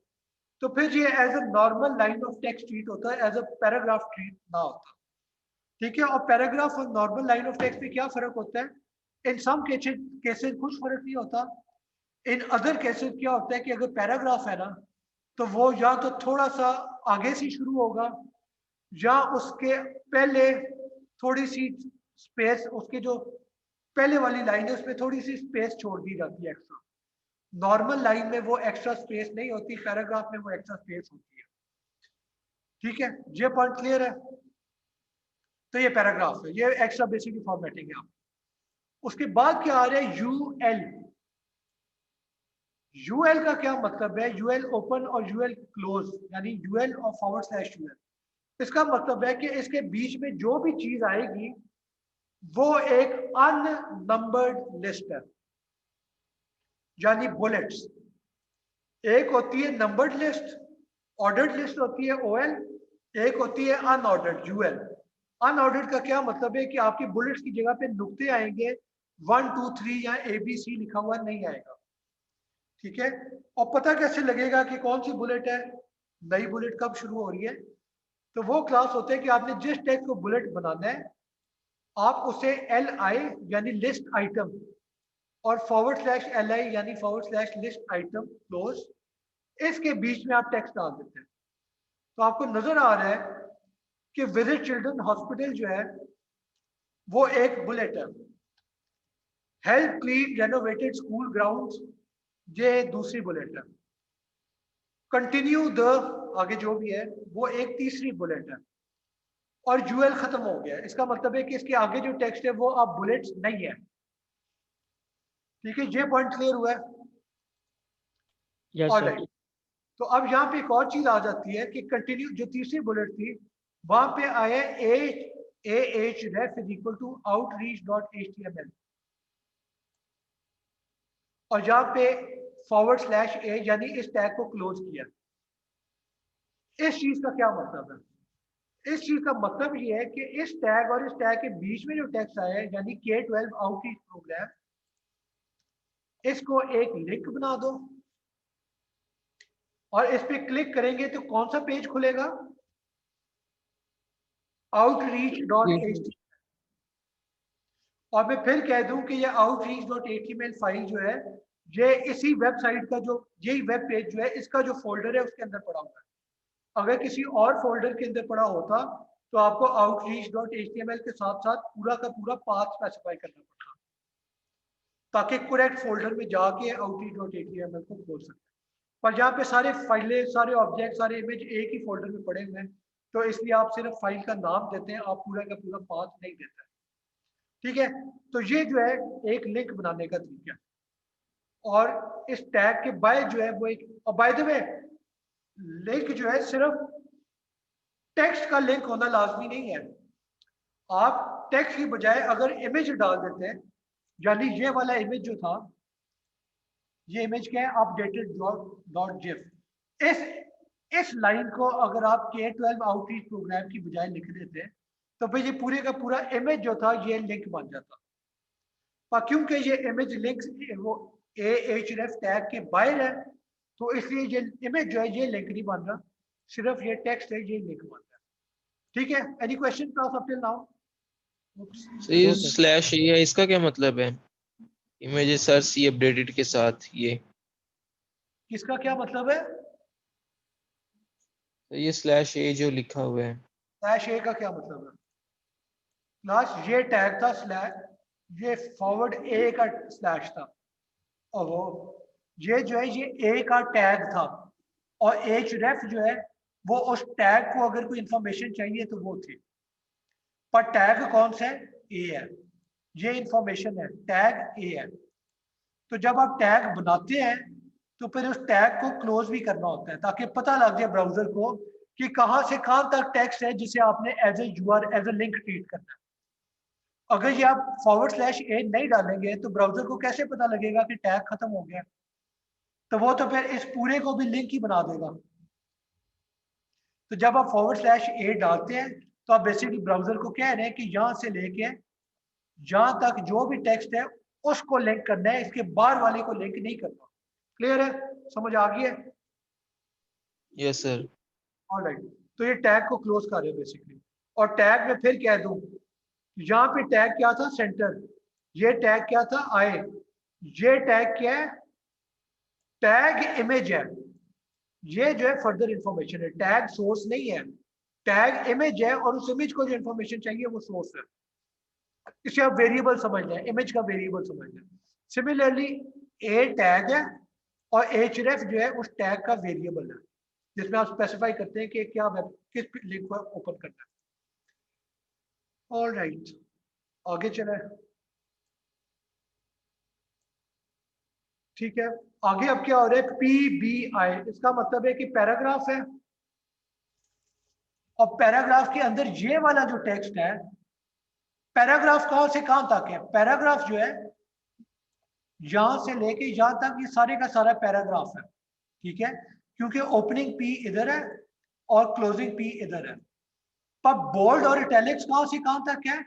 तो फिर ये as a normal line of text treat होता है, एज ए पैराग्राफ ट्रीट ना होता, ठीक है। और पैराग्राफ और नॉर्मल लाइन ऑफ टेक्स्ट में क्या फर्क होता है? इन सम केसेस कुछ फर्क नहीं होता, इन अदर केसेस क्या होता है कि अगर पैराग्राफ है ना, तो वो या तो थोड़ा सा आगे से शुरू होगा, या उसके पहले थोड़ी सी स्पेस, उसके जो पहले वाली लाइन है उसमें थोड़ी सी स्पेस छोड़ दी जाती है एक्स्ट्रा। नॉर्मल लाइन में वो एक्स्ट्रा स्पेस नहीं होती, पैराग्राफ में वो एक्स्ट्रा स्पेस होती है, ठीक है। ये पॉइंट क्लियर है? तो ये पैराग्राफ है, ये एक्स्ट्रा बेसिक फॉर्मेटिंग है। उसके बाद क्या आ रहा है? यूएल का क्या मतलब है? यूएल ओपन और यूएल क्लोज, यानी यूएल और /यूएल। इसका मतलब है कि इसके बीच में जो भी चीज आएगी वो एक अननंबर्ड लिस्ट है, यानी बुलेट्स। एक होती है नंबर्ड लिस्ट, ऑर्डर्ड लिस्ट होती है OL, एक होती है अनऑर्डर्ड UL। अनऑर्डर्ड का क्या मतलब है कि आपकी बुलेट्स की जगह पे नुक्ते आएंगे, 1 2 3 या ABC लिखा हुआ नहीं आएगा, ठीक है। और पता कैसे लगेगा कि कौन सी बुलेट है, नई बुलेट कब शुरू हो रही है? तो वो क्लास होते हैं कि आपने जिस टेक्स्ट को बुलेट बनाना है, आप उसे LI यानी लिस्ट आइटम और /LI यानी /लिस्ट आइटम क्लोज, इसके बीच में आप टेक्स्ट डाल देते हैं। तो आपको नजर आ रहा है कि विजिट चिल्ड्रन हॉस्पिटल जो है वो एक बुलेट है, help clean renovated school grounds ये दूसरी बुलेट है, कंटिन्यू द आगे जो भी है वो एक तीसरी बुलेट है, और यूएल खत्म हो गया है। इसका मतलब है कि इसके आगे जो टेक्स्ट है वो अब बुलेट्स नहीं है, ठीक है। ये पॉइंट क्लियर हुआ है? Yes sir. ऑलराइट, तो अब यहाँ पे एक और चीज आ जाती है कि कंटिन्यू, जो तीसरी बुलेट थी वहां पे आया ahref is equal to outreach.html और यहाँ पे /a यानी इस टैग को क्लोज किया। इस चीज का क्या मतलब है? इस चीज का मतलब ये है कि इस टैग और इस टैग के बीच में जो टेक्स्ट आया है यानी K12 आउटरीच प्रोग्राम, इसको एक लिंक बना दो और इस पे क्लिक करेंगे तो कौन सा पेज खुलेगा? outreach.html। और मैं फिर कह दूं कि ये outreach.html फाइल जो है ये इसी वेबसाइट का जो यही वेब पेज जो है इसका जो फोल्डर है उसके अंदर पड़ा हुआ है। अगर किसी और फोल्डर के अंदर पड़ा होता तो आपको outreach.html के साथ साथ पूरा का पूरा पाथ स्पेसिफाई करना पड़ता ताकि करेक्ट फोल्डर में जाके outreach.html को खोल सके। पर यहाँ पे सारे फाइलें, सारे ऑब्जेक्ट, सारे इमेज एक ही फोल्डर में पड़े हुए हैं, तो इसलिए आप सिर्फ फाइल का नाम देते हैं, आप पूरा का पूरा पाथ नहीं देते। ठीक है, तो ये जो है एक लिंक बनाने का तरीका है। और इस टैग के बाय जो है वो एक, और बाय द वे लिंक जो है सिर्फ टेक्स्ट का लिंक होना लाजमी नहीं है। आप टेक्स्ट की बजाय अगर इमेज डाल देते हैं, यानी ये वाला इमेज जो था, ये इमेज क्या है? updated.gif। इस लाइन को अगर आप K12 आउटरीच प्रोग्राम की बजाय लिख देते तो फिर ये पूरे का पूरा इमेज जो था ये लिंक बन जाता। पर क्योंकि ये इमेज लिंक वो ahref टैग के बाहर है तो इसलिए ये इमेज जो है ये लिंक नहीं बन रहा, सिर्फ ये टेक्स्ट है ये लिंक बन रहा है। ठीक है, any question class up till now? तो ये स्लैश ये है, इसका क्या मतलब है? इमेजेस आर सी अपडेटेड के साथ ये, किसका क्या मतलब है? तो ये स्लैश ए जो लिखा हुआ है, स्लैश ए का क्या मतलब है? क्लास ये टैग था स्लैश, ये फॉरवर्ड ए का स्लैश था। ओहो, ये जो है ये ए का टैग था और href जो है वो उस टैग को अगर कोई इंफॉर्मेशन चाहिए तो वो थी। पर टैग कौन सा है? ए है, ये इंफॉर्मेशन है, टैग ए है। तो जब आप टैग बनाते हैं तो फिर उस टैग को क्लोज भी करना होता है ताकि पता लग जाए ब्राउजर को कि कहां से कहां तक टेक्स्ट है जिसे आपने as a URL as a link treat करना है। अगर ये आप /a नहीं डालेंगे तो ब्राउजर को कैसे पता लगेगा कि टैग खत्म हो गया? तो वो तो फिर इस पूरे को भी लिंक ही बना देगा। तो जब आप /a डालते हैं तो आप बेसिकली ब्राउजर को कह रहे हैं कि यहाँ से लेके जहां तक जो भी टेक्स्ट है उसको लिंक करना है, इसके बाहर वाले को लिंक नहीं करना। क्लियर है? समझ आ गई है? Yes sir. ऑलराइट, तो ये टैग को क्लोज कर रहे हैं बेसिकली। और टैग में फिर कह दूं, यहाँ पे टैग क्या था? सेंटर। ये टैग क्या था? आई। ये टैग क्या है? टैग इमेज है। ये जो है फर्दर इंफॉर्मेशन है, टैग सोर्स नहीं है, टैग इमेज है और उस इमेज को जो इंफॉर्मेशन चाहिए वो सोर्स है। इसे आप वेरिएबल समझ लें, इमेज का वेरिएबल समझ लें। सिमिलरली ए टैग है और href जो है उस टैग का वेरिएबल है जिसमें आप स्पेसिफाई करते हैं कि क्या वेब किस लिंक को ओपन करना है। ऑलराइट, आगे चले। ठीक है, आगे अब क्या हो रहा है? PBI, इसका मतलब है कि पैराग्राफ है और पैराग्राफ के अंदर ये वाला जो टेक्स्ट है, पैराग्राफ कहां से कहां तक है? पैराग्राफ जो है यहां से लेके यहां तक ये सारे का सारा पैराग्राफ है। ठीक है, क्योंकि ओपनिंग P इधर है और क्लोजिंग P इधर है। पर बोल्ड और इटैलिक्स कहां से कहां तक है?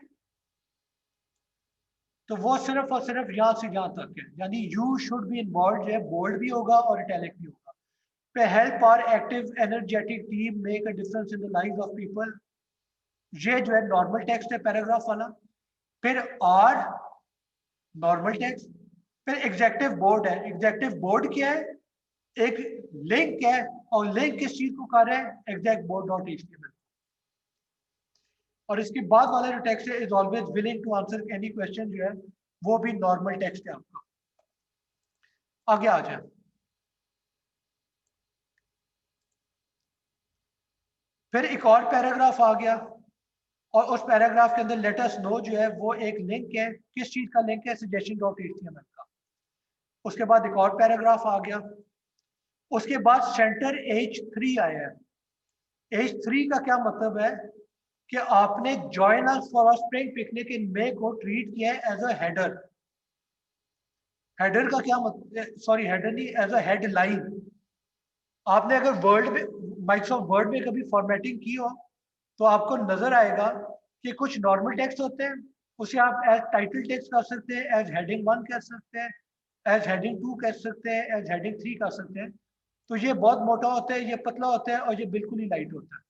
तो वो सिर्फ और सिर्फ यहां से यहां तक है, यानी you should be in bold जो है बोल्ड भी होगा और इटैलिक भी होगा। पे help our active energetic team make a difference in the life of people, ये जो है नॉर्मल टेक्स्ट है पैराग्राफ वाला। फिर आर नॉर्मल टेक्स्ट, फिर एग्जेक्टिव बोर्ड है। एग्जेक्टिव बोर्ड क्या है? एक लिंक है और लिंक किस चीज को कर रहा है? Exact board dot HTML. और इसके बाद वाला जो टेक्स्ट है is always willing to answer any question जो है वो भी नॉर्मल टेक्स्ट है आपका। आगे आ जाए, फिर एक और पैराग्राफ आ गया और उस पैराग्राफ के अंदर लेट अस नो जो है वो एक लिंक है। किस चीज का लिंक है? सजेशन डॉट एचटीएमएल का। उसके बाद एक और पैराग्राफ आ गया। उसके बाद सेंटर H3 आया है। H3 का क्या मतलब है? कि आपने join us for a spring picnic in May को ट्रीट किया है एज अ हेडर। हेडर का क्या मतलब, सॉरी हेडर नहीं, एज अ हेडलाइन। आपने अगर वर्ड में, माइक्रोसॉफ्ट वर्ड में कभी फॉर्मेटिंग की हो तो आपको नजर आएगा कि कुछ नॉर्मल टेक्स्ट होते हैं, उसे आप एज टाइटल टेक्स्ट कर सकते हैं, एज हेडिंग 1 कह सकते हैं, एज हेडिंग 2 कह सकते हैं, एज हेडिंग 3 कर सकते हैं। तो ये बहुत मोटा होता है, ये पतला होता है, और ये बिल्कुल ही लाइट होता है।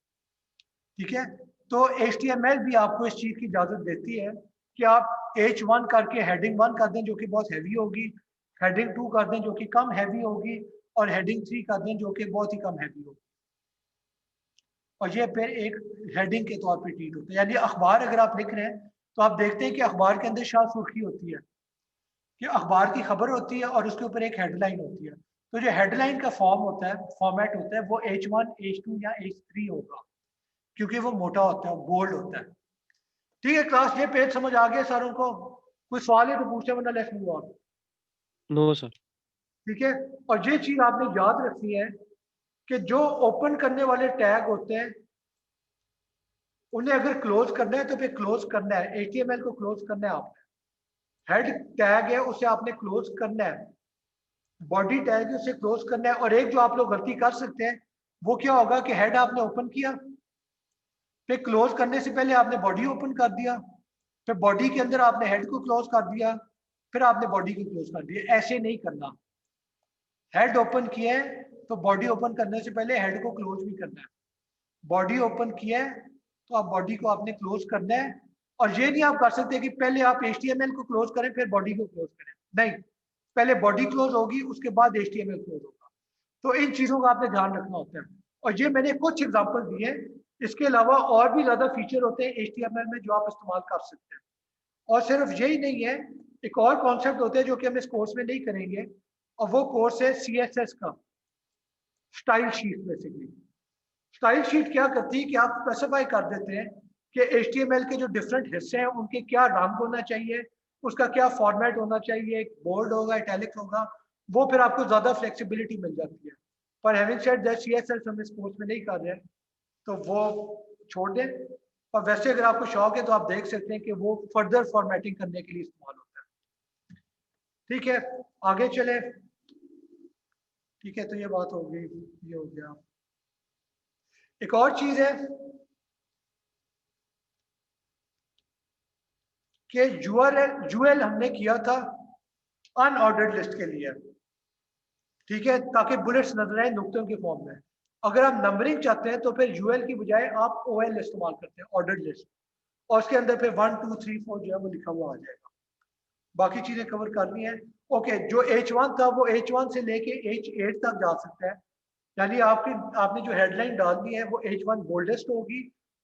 ठीक है, तो HTML भी आपको इस चीज की इजाजत देती है कि आप H1 करके हेडिंग 1 कर दें जो कि बहुत हैवी होगी, हेडिंग 2 कर दें जो कि कम हैवी होगी, और हेडिंग 3 कर दें जो कि बहुत ही कम हैवी होगी, और ये फिर एक हेडिंग के तौर पे ट्रीट होता है। यानी अखबार अगर आप लिख रहे हैं तो आप देखते हैं कि अखबार के अंदर शायद सुर्खी होती है कि अखबार की खबर होती है और उसके ऊपर एक हेडलाइन होती है। तो जो हेडलाइन का फॉर्म होता है, फॉर्मेट होता है, वो H1, H2 या H3 होगा, क्योंकि वो मोटा होता है, बोल्ड होता है। ठीक है क्लास, ये पेज समझ आ गया सारों को? कोई सवाल है तो पूछे, वरना let's move on. No sir. ठीक है, और ये चीज आपने याद रखनी है कि जो ओपन करने वाले टैग होते हैं उन्हें अगर क्लोज करना है तो फिर क्लोज करना है, HTML को क्लोज करना है आपने। हेड टैग है उसे आपने क्लोज करना है, बॉडी टैग है उसे क्लोज करना है। और एक जो आप लोग गलती कर सकते हैं वो क्या होगा कि हेड आपने ओपन किया, फिर क्लोज करने से पहले आपने बॉडी ओपन कर दिया, फिर बॉडी के अंदर आपने हेड को क्लोज कर दिया, फिर आपने बॉडी को क्लोज कर दिया। ऐसे नहीं करना। हेड ओपन किया है तो बॉडी ओपन करने से पहले हेड को क्लोज भी करना है, बॉडी ओपन किया है तो आप बॉडी को आपने क्लोज करना है। और ये नहीं आप कर सकते कि पहले आप HTML को क्लोज करें फिर बॉडी को क्लोज करें, नहीं, पहले बॉडी क्लोज होगी उसके बाद HTML क्लोज होगा। तो इन चीजों का आपने ध्यान रखना होता है। और ये मैंने कुछ एग्जांपल दिए, इसके अलावा और भी ज्यादा फीचर होते हैं HTML में जो आप इस्तेमाल कर सकते हैं। और सिर्फ यही नहीं है, एक और कॉन्सेप्ट होते हैं जो कि हम इस कोर्स में नहीं करेंगे, और वो कोर्स है CSS का, style sheet. Basically style sheet क्या करती है कि आप स्पेसिफाई कर देते हैं कि HTML के जो डिफरेंट हिस्से हैं उनके क्या रंग होना चाहिए, उसका क्या फॉर्मेट होना चाहिए, बोल्ड होगा, इटैलिक होगा, वो फिर आपको ज्यादा फ्लेक्सिबिलिटी मिल जाती है। पर हैविंग सेड दैट CSS हम इस कोर्स में नहीं कर रहे हैं, तो वो छोड़ दें। और वैसे अगर आपको शौक है तो आप देख सकते हैं कि वो फर्दर फॉर्मेटिंग करने के लिए इस्तेमाल होता है। ठीक है, आगे चले। ठीक है, तो ये बात हो गई, ये हो गया। एक और चीज है कि यूएल हमने किया था अनऑर्डर्ड लिस्ट के लिए, ठीक है, ताकि बुलेट्स नजर आए नुक्तों के फॉर्म में। अगर आप नंबरिंग चाहते हैं तो फिर यूएल की बजाय आप OL इस्तेमाल करते हैं, ऑर्डर्ड लिस्ट, और उसके अंदर फिर 1 2 3 4 जो है वो लिखा हुआ आ जाएगा। बाकी चीजें कवर करनी है। ओके, जो H1 था वो H1 से लेके H8 तक जा सकता है। यानी आपने जो हेडलाइन डालनी है वो H1 बोल्डेस्ट होगी,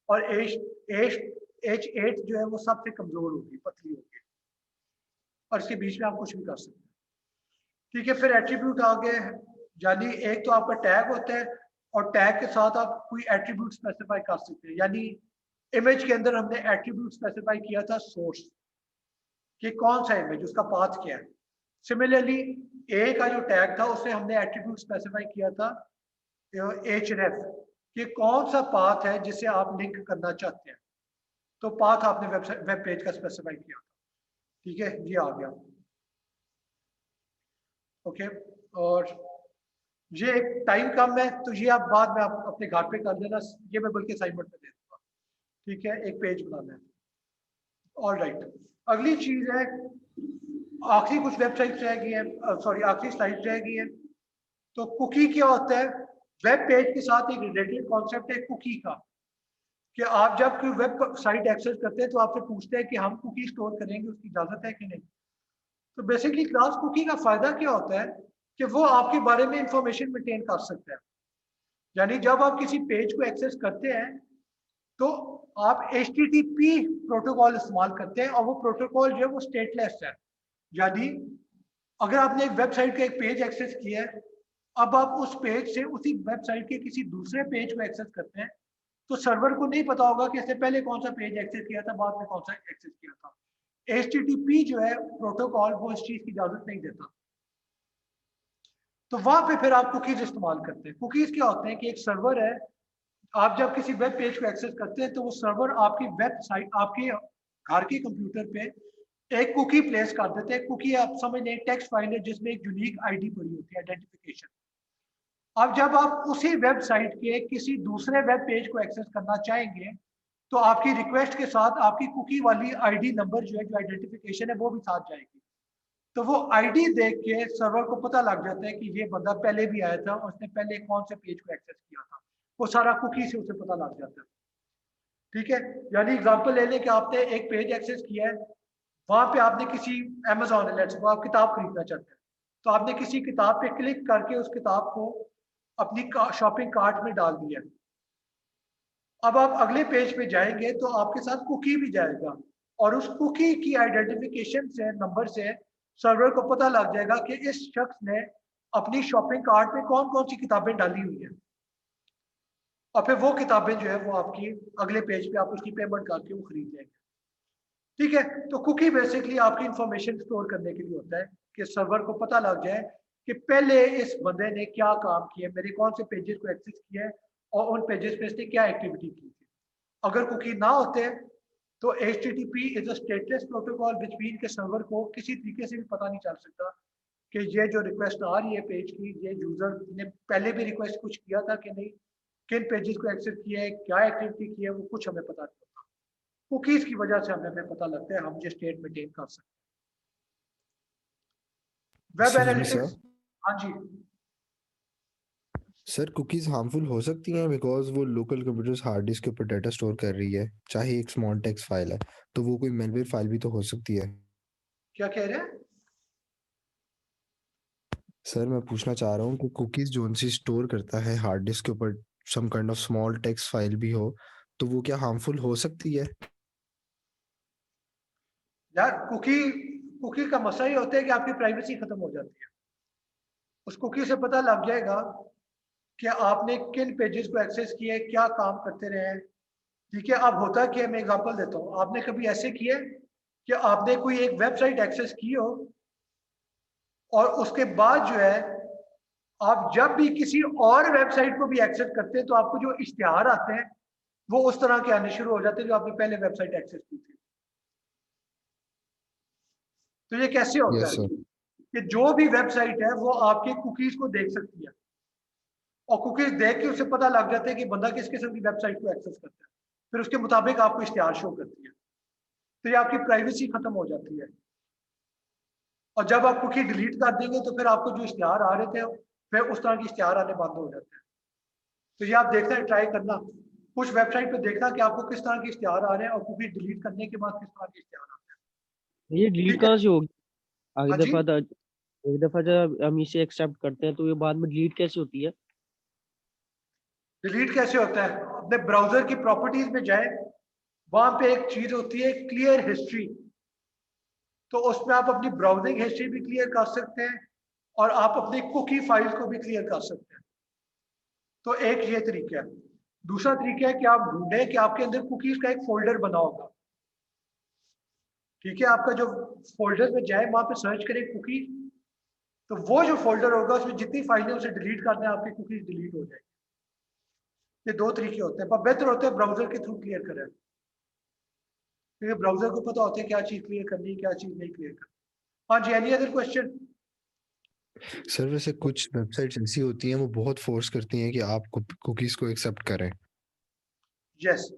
और H8 जो है वो सबसे कमजोर होगी, पतली होगी, और इसके बीच में आप कुछ भी कर सकते हैं। ठीक है, फिर एट्रीब्यूट आ गए। यानी एक तो आपका टैग होता है, और टैग के साथ आप कोई एट्रीब्यूट स्पेसिफाई कर सकते हैं। यानी इमेज के अंदर हमने एट्रीब्यूट स्पेसिफाई किया था सोर्स, कि कौन सा इमेज, उसका पाथ क्या है। सिमिलरली ए का जो टैग था उससे हमने एट्रीब्यूट स्पेसिफाई किया था href, कि कौन सा पाथ है जिसे आप लिंक करना चाहते हैं। तो पाथ आपने वेब पेज का स्पेसिफाई किया था। ठीक है, ये आ गया। ओके, और ये एक टाइम कम है तो ये आप बाद में आप अपने घर पे कर देना, ये मैं बल्कि असाइनमेंट में दे दूंगा। ठीक है, एक पेज बनाना है। ऑल राइट, अगली चीज है, आखिरी कुछ वेबसाइट रह गई है, सॉरी आखिरी स्लाइड रह गई है। तो कुकी क्या होता है? वेब पेज के साथ एक रिलेटेड कॉन्सेप्ट है कुकी का, कि आप जब कोई वेब साइट एक्सेस करते हैं तो आपसे पूछते हैं कि हम कुकी स्टोर करेंगे, उसकी इजाजत है कि नहीं। तो बेसिकली क्लास कुकी का फायदा क्या होता है कि वो आपके बारे में इंफॉर्मेशन मेंटेन कर सकते हैं। यानी जब आप किसी पेज को एक्सेस करते हैं तो आप HTTP प्रोटोकॉल इस्तेमाल करते हैं, और वो प्रोटोकॉल जो है वो स्टेटलेस है। यानी अगर आपने एक वेबसाइट का एक पेज एक्सेस किया है, अब आप उस पेज से उसी वेबसाइट के किसी दूसरे पेज को एक्सेस करते हैं, तो सर्वर को नहीं पता होगा कि इससे पहले कौन सा पेज एक्सेस किया था, बाद में कौन सा एक्सेस किया था। HTTP जो है प्रोटोकॉल वो इस चीज की इजाजत नहीं देता। तो वहां पे फिर आप कुकीज इस्तेमाल करते हैं। कुकीज क्या होते हैं कि एक सर्वर है आप जब किसी वेब पेज को एक्सेस करते हैं तो वो सर्वर आपकी वेबसाइट, आपके घर के कंप्यूटर पे एक कुकी प्लेस कर देते हैं। कुकी आप समझ लें टेक्स्ट फाइल है जिसमें एक यूनिक आईडी पड़ी होती है, आइडेंटिफिकेशन। अब जब आप उसी वेबसाइट के किसी दूसरे वेब पेज को एक्सेस करना चाहेंगे तो आपकी रिक्वेस्ट के साथ आपकी कुकी वाली आईडी नंबर जो है, जो आइडेंटिफिकेशन है, वो भी साथ जाएगी। तो वो आईडी देख के सर्वर को पता लग जाता है कि ये बंदा पहले भी आया था, उसने पहले कौन से पेज को एक्सेस किया था, वो सारा कुकी से उसे पता लग जाता है। ठीक है, यानी एग्जांपल ले लें कि आपने एक पेज एक्सेस किया है, वहां पे आपने किसी अमेजोन लेट्स वो आप किताब खरीदना चाहते हैं, तो आपने किसी किताब पे क्लिक करके उस किताब को अपनी शॉपिंग कार्ट में डाल दिया। अब आप अगले पेज पे जाएंगे तो आपके साथ कुकी भी जाएगा और उस कुकी की आइडेंटिफिकेशन से, नंबर से सर्वर को पता लग जाएगा कि इस शख्स ने अपनी शॉपिंग कार्ट में कौन कौन सी किताबें डाली हुई हैं, और फिर वो किताबें जो है वो आपकी अगले पेज पे आप उसकी पेमेंट करके वो खरीद लेंगे। ठीक है, तो कुकी बेसिकली आपकी इंफॉर्मेशन स्टोर करने के लिए होता है कि सर्वर को पता लग जाए कि पहले इस बंदे ने क्या काम किया, मेरे कौन से पेजेस को एक्सेस किया है और उन पेजेस पे इसने क्या एक्टिविटी की थी। अगर कुकी ना होते तो HTTP is a stateless protocol between के सर्वर को किसी तरीके से भी पता नहीं चल सकता कि ये जो रिक्वेस्ट आ रही है पेज की, ये यूजर ने पहले भी रिक्वेस्ट कुछ किया था कि नहीं, किन पेजेस को एक्सेस किया है, क्या एक्टिविटी की है, वो कुछ हमें पता नहीं होता। कुकीज की वजह से हमें पता लगता है, हम ये स्टेट मेंटेन कर सकते हैं। Web excuse me analytics, sir, हाँ जी। सर कुकीज हार्मफुल हो सकती हैं बिकॉज वो लोकल कंप्यूटर्स हार्ड डिस्क के ऊपर डाटा स्टोर कर रही है, चाहे एक स्मॉल टेक्स्ट फाइल है, तो वो कोई मेलवेयर फाइल भी तो हो सकती है। क्या कह रहे हैं? सर मैं पूछना चाह रहा हूँ कि कुकीज जो उनसे स्टोर करता है हार्ड डिस्क के ऊपर some kind of small text file भी हो, तो वो क्या हार्मफुल हो सकती है? यार कुकी कुकी का मसला ये होता है कि आपकी प्राइवेसी खत्म हो जाती है। उस कुकी से पता लग जाएगा कि आपने किन पेजेस को एक्सेस किया है, क्या काम करते रहे हैं। ठीक है, अब होता क्या है, मैं एग्जांपल देता हूँ। आपने कभी ऐसे किया है कि आपने कोई एक वेबसाइट एक्सेस की हो और उसके बाद जो है आप जब भी किसी और वेबसाइट को भी एक्सेस करते हैं तो आपको जो इश्तिहार आते हैं वो उस तरह के आने शुरू हो जाते हैं जो आपने पहले वेबसाइट एक्सेस की थी। तो ये कैसे होता यस है सर। कि जो भी वेबसाइट है वो आपके कुकीज को देख सकती है और कुकीज देख के उसे पता लग जाता है कि बंदा किस किस्म की वेबसाइट को एक्सेस करता है, फिर उसके मुताबिक आपको इश्तिहार शो करती है। तो ये आपकी प्राइवेसी खत्म हो जाती है। और जब आप कुकी डिलीट कर देंगे तो फिर आपको जो इश्तिहार आ रहे थे फिर उस तरह के इश्तिहार आने बंद हो जाते हैं। तो ये आप देखना, ट्राई करना, कुछ वेबसाइट पे देखना कि आपको किस तरह के इश्तिहार आ रहे हैं और कुकी डिलीट करने के बाद किस तरह के इश्तिहार आते हैं। ये डिलीट ठीक है, कहाँ से होगी? हाँ जी। एक दफा जब हम इसे एक्सेप्ट करते हैं तो ये बाद में डिलीट कैसे होती है? डिलीट कैसे होता है, अपने ब्राउजर की प्रॉपर्टीज में जाए, वहां पे एक चीज होती है क्लियर हिस्ट्री। तो उसमें आप अपनी ब्राउजिंग हिस्ट्री भी क्लियर कर सकते हैं और आप अपनी कुकी फाइल्स को भी क्लियर कर सकते हैं। तो एक ये तरीका है। दूसरा तरीका है कि आप ढूंढें कि आपके अंदर कुकीज का एक फोल्डर बना होगा। ठीक है, आपका जो फोल्डर में जाए वहां पे सर्च करें कुकी, तो वो जो फोल्डर होगा उसमें जितनी फाइलें उसे डिलीट करना है आपकी कुकीज डिलीट हो जाएगी। ये दो तरीके होते हैं, पर बेहतर होता है ब्राउजर के थ्रू क्लियर करें, क्योंकि ब्राउजर को पता होता है क्या चीज क्लियर करनी है, क्या चीज नहीं क्लियर करनी। हाँ जी, एनी अदर क्वेश्चन? सर वैसे कुछ वेबसाइट्स ऐसी होती हैं वो बहुत फोर्स करती हैं कि आप कुकीज को एक्सेप्ट करें। यस,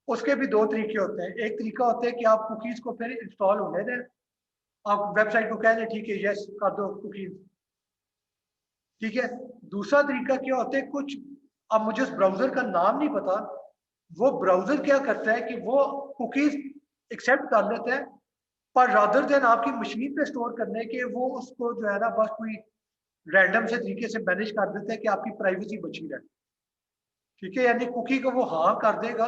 उसके भी दो तरीके होते हैं। एक तरीका होता है कि आप कुकीज को फिर इंस्टॉल होने दें, आप वेबसाइट को कह दें ठीक है यस कर दो कुकीज। ठीक है, दूसरा तरीका क्या होता है, कुछ, अब मुझे उस ब्राउजर का नाम नहीं पता, वो ब्राउजर क्या करता है कि वो कुकीज एक्सेप्ट कर लेता है, पर रादर देन आपकी मशीन पे स्टोर करने के वो उसको जो है ना बस कोई रैंडम से तरीके से मैनेज कर देता है कि आपकी प्राइवेसी बची रहे। ठीक है, यानी कुकी को वो हाँ कर देगा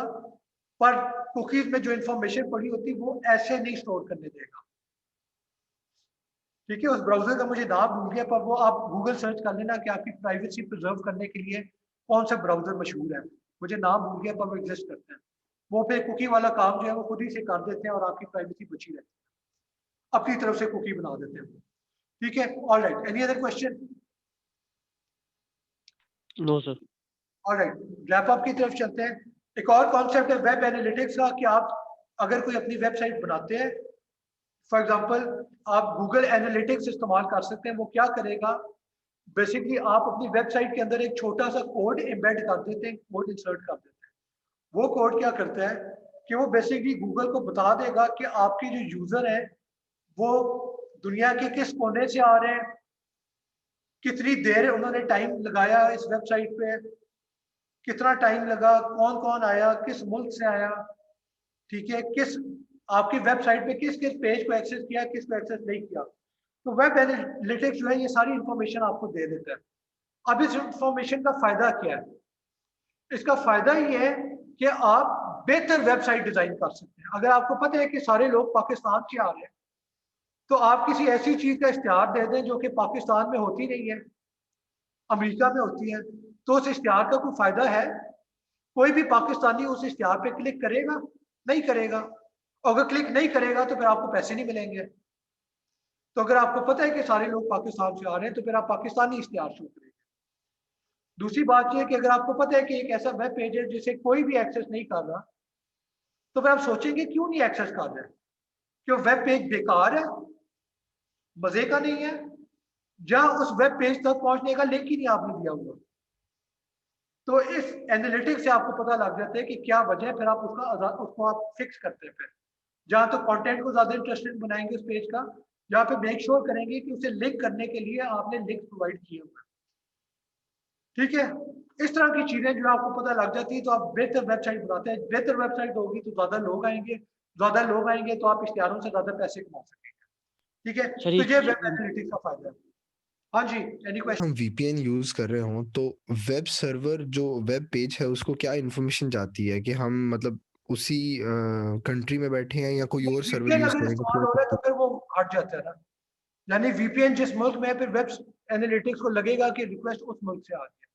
पर कुकीज में जो इंफॉर्मेशन पड़ी होती है वो ऐसे नहीं स्टोर करने देगा। ठीक है, उस ब्राउजर का मुझे नाम भूल गया, पर वो आप गूगल सर्च कर लेना कि आपकी प्राइवेसी प्रिजर्व करने के लिए कौन सा ब्राउजर मशहूर है। मुझे नाम भूल गया पर वो एग्जिस्ट करते हैं। वो फिर कुकी वाला काम जो है वो खुद ही से कर देते हैं और आपकी प्राइवेसी बची रहती है, अपनी तरफ से कुकी बना देते हैं। ठीक है, all right, any other question? No sir. Alright, wrap up की तरफ चलते हैं। एक और कॉन्सेप्ट है वेब एनालिटिक्स का कि आप अगर कोई अपनी वेबसाइट बनाते हैं, फॉर एग्जांपल आप गूगल एनालिटिक्स इस्तेमाल कर सकते हैं। वो क्या करेगा, बेसिकली आप अपनी वेबसाइट के अंदर एक छोटा सा कोड एम्बेड कर देते हैं, कोड इंसर्ट कर देते हैं। वो कोड क्या करता है कि वो बेसिकली गूगल को बता देगा कि आपके जो यूजर हैं वो दुनिया के किस कोने से आ रहे हैं, कितनी देर उन्होंने टाइम लगाया इस वेबसाइट पे, कितना टाइम लगा, कौन कौन आया, किस मुल्क से आया, ठीक है, किस आपकी वेबसाइट पे किस किस पेज को एक्सेस किया, किस को एक्सेस नहीं किया। तो वेब एनालिटिक्स जो है ये सारी इंफॉर्मेशन आपको दे देता है। अब इस इंफॉर्मेशन का फायदा क्या है? इसका फायदा ये है कि आप बेहतर वेबसाइट डिजाइन कर सकते हैं। अगर आपको पता है कि सारे लोग पाकिस्तान से आ रहे हैं, तो आप किसी ऐसी चीज का इश्तिहार दे दें जो कि पाकिस्तान में होती नहीं है, अमेरिका में होती है, तो उस इश्तिहार का कोई फायदा है? कोई भी पाकिस्तानी उस इश्तिहार पे क्लिक करेगा? नहीं करेगा। अगर क्लिक नहीं करेगा तो फिर आपको पैसे नहीं मिलेंगे। तो अगर आपको पता है कि सारे लोग पाकिस्तान से आ रहे हैं तो फिर आप पाकिस्तानी इश्तिहार शो करेंगे। दूसरी बात यह कि अगर आपको पता है कि एक ऐसा वेब पेज है जिसे कोई भी एक्सेस नहीं कर रहा, तो फिर आप सोचेंगे क्यों नहीं एक्सेस कर रहे? क्यों वेब पेज बेकार है, मजे का नहीं है, या उस वेब पेज तक पहुंचने का लिंक ही नहीं आपने दिया हुआ? तो इस एनालिटिक्स से आपको पता लग जाता है कि क्या वजह है, फिर आप उसको आप फिक्स करते हैं। फिर जहाँ तो कंटेंट को ज्यादा इंटरेस्टिंग बनाएंगे उस पेज का, जहाँ पे मेक श्योर करेंगे कि उसे लिंक करने के लिए आपने लिंक प्रोवाइड किए हुए हैं। ठीक है, इस तरह की चीजें जो आपको पता लग जाती है तो आप बेहतर वेबसाइट बनाते हैं। बेहतर वेबसाइट होगी तो ज्यादा लोग आएंगे, ज्यादा लोग आएंगे तो आप इश्तिहारों से ज्यादा पैसे कमा सकेंगे। ठीक है, तो शरीफ ये जी, वेब एनालिटिक्स का फायदा है। हाँ जी, एनी क्वेश्चन? हम वीपीएन यूज कर रहे हों तो वेब सर्वर जो वेब पेज है उसको क्या इन्फॉर्मेशन जाती है कि हम मतलब उसी कंट्री में बैठे हैं या कोई और सर्वर वीपीएन यूज अगर करेंगे इस्तेमाल तो हो रहा है तो फिर वो हट जाता है ना। यानी वीपीएन जिस मुल्क में है, फिर वेब एनालिटिक्स को लगेगा कि रिक्वेस्ट उस मुल्क से आ रही है।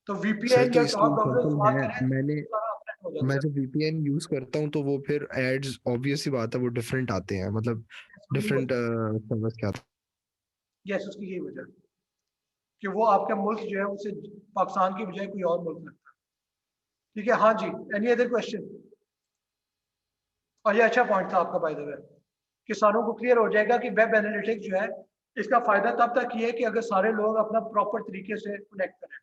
तो सर वीपीएन तो या इसके टॉप ब्राउज़र एग्जांपल इस्तेमाल है करें मैंने तो सारा अपडेट हो मैं जाता जब वीपीएन यूज करता हूँ तो वो फिर एड्स ऑब्वियस सी बात है वो डिफरेंट आते हैं मतलब है। डिफरेंट सर्वर्स के आते यस, उसकी यही वजह है कि वो आपका मुल्क जो है उसे पाकिस्तान की बजाय कोई और मुल्क लगता है। ठीक है, हाँ जी, एनी अदर क्वेश्चन? और ये अच्छा पॉइंट था आपका बाय द वे, किसानों को क्लियर हो जाएगा कि वेब एनालिटिक्स जो है इसका फायदा तब तक ये है कि अगर सारे लोग अपना प्रॉपर तरीके से कनेक्ट करें।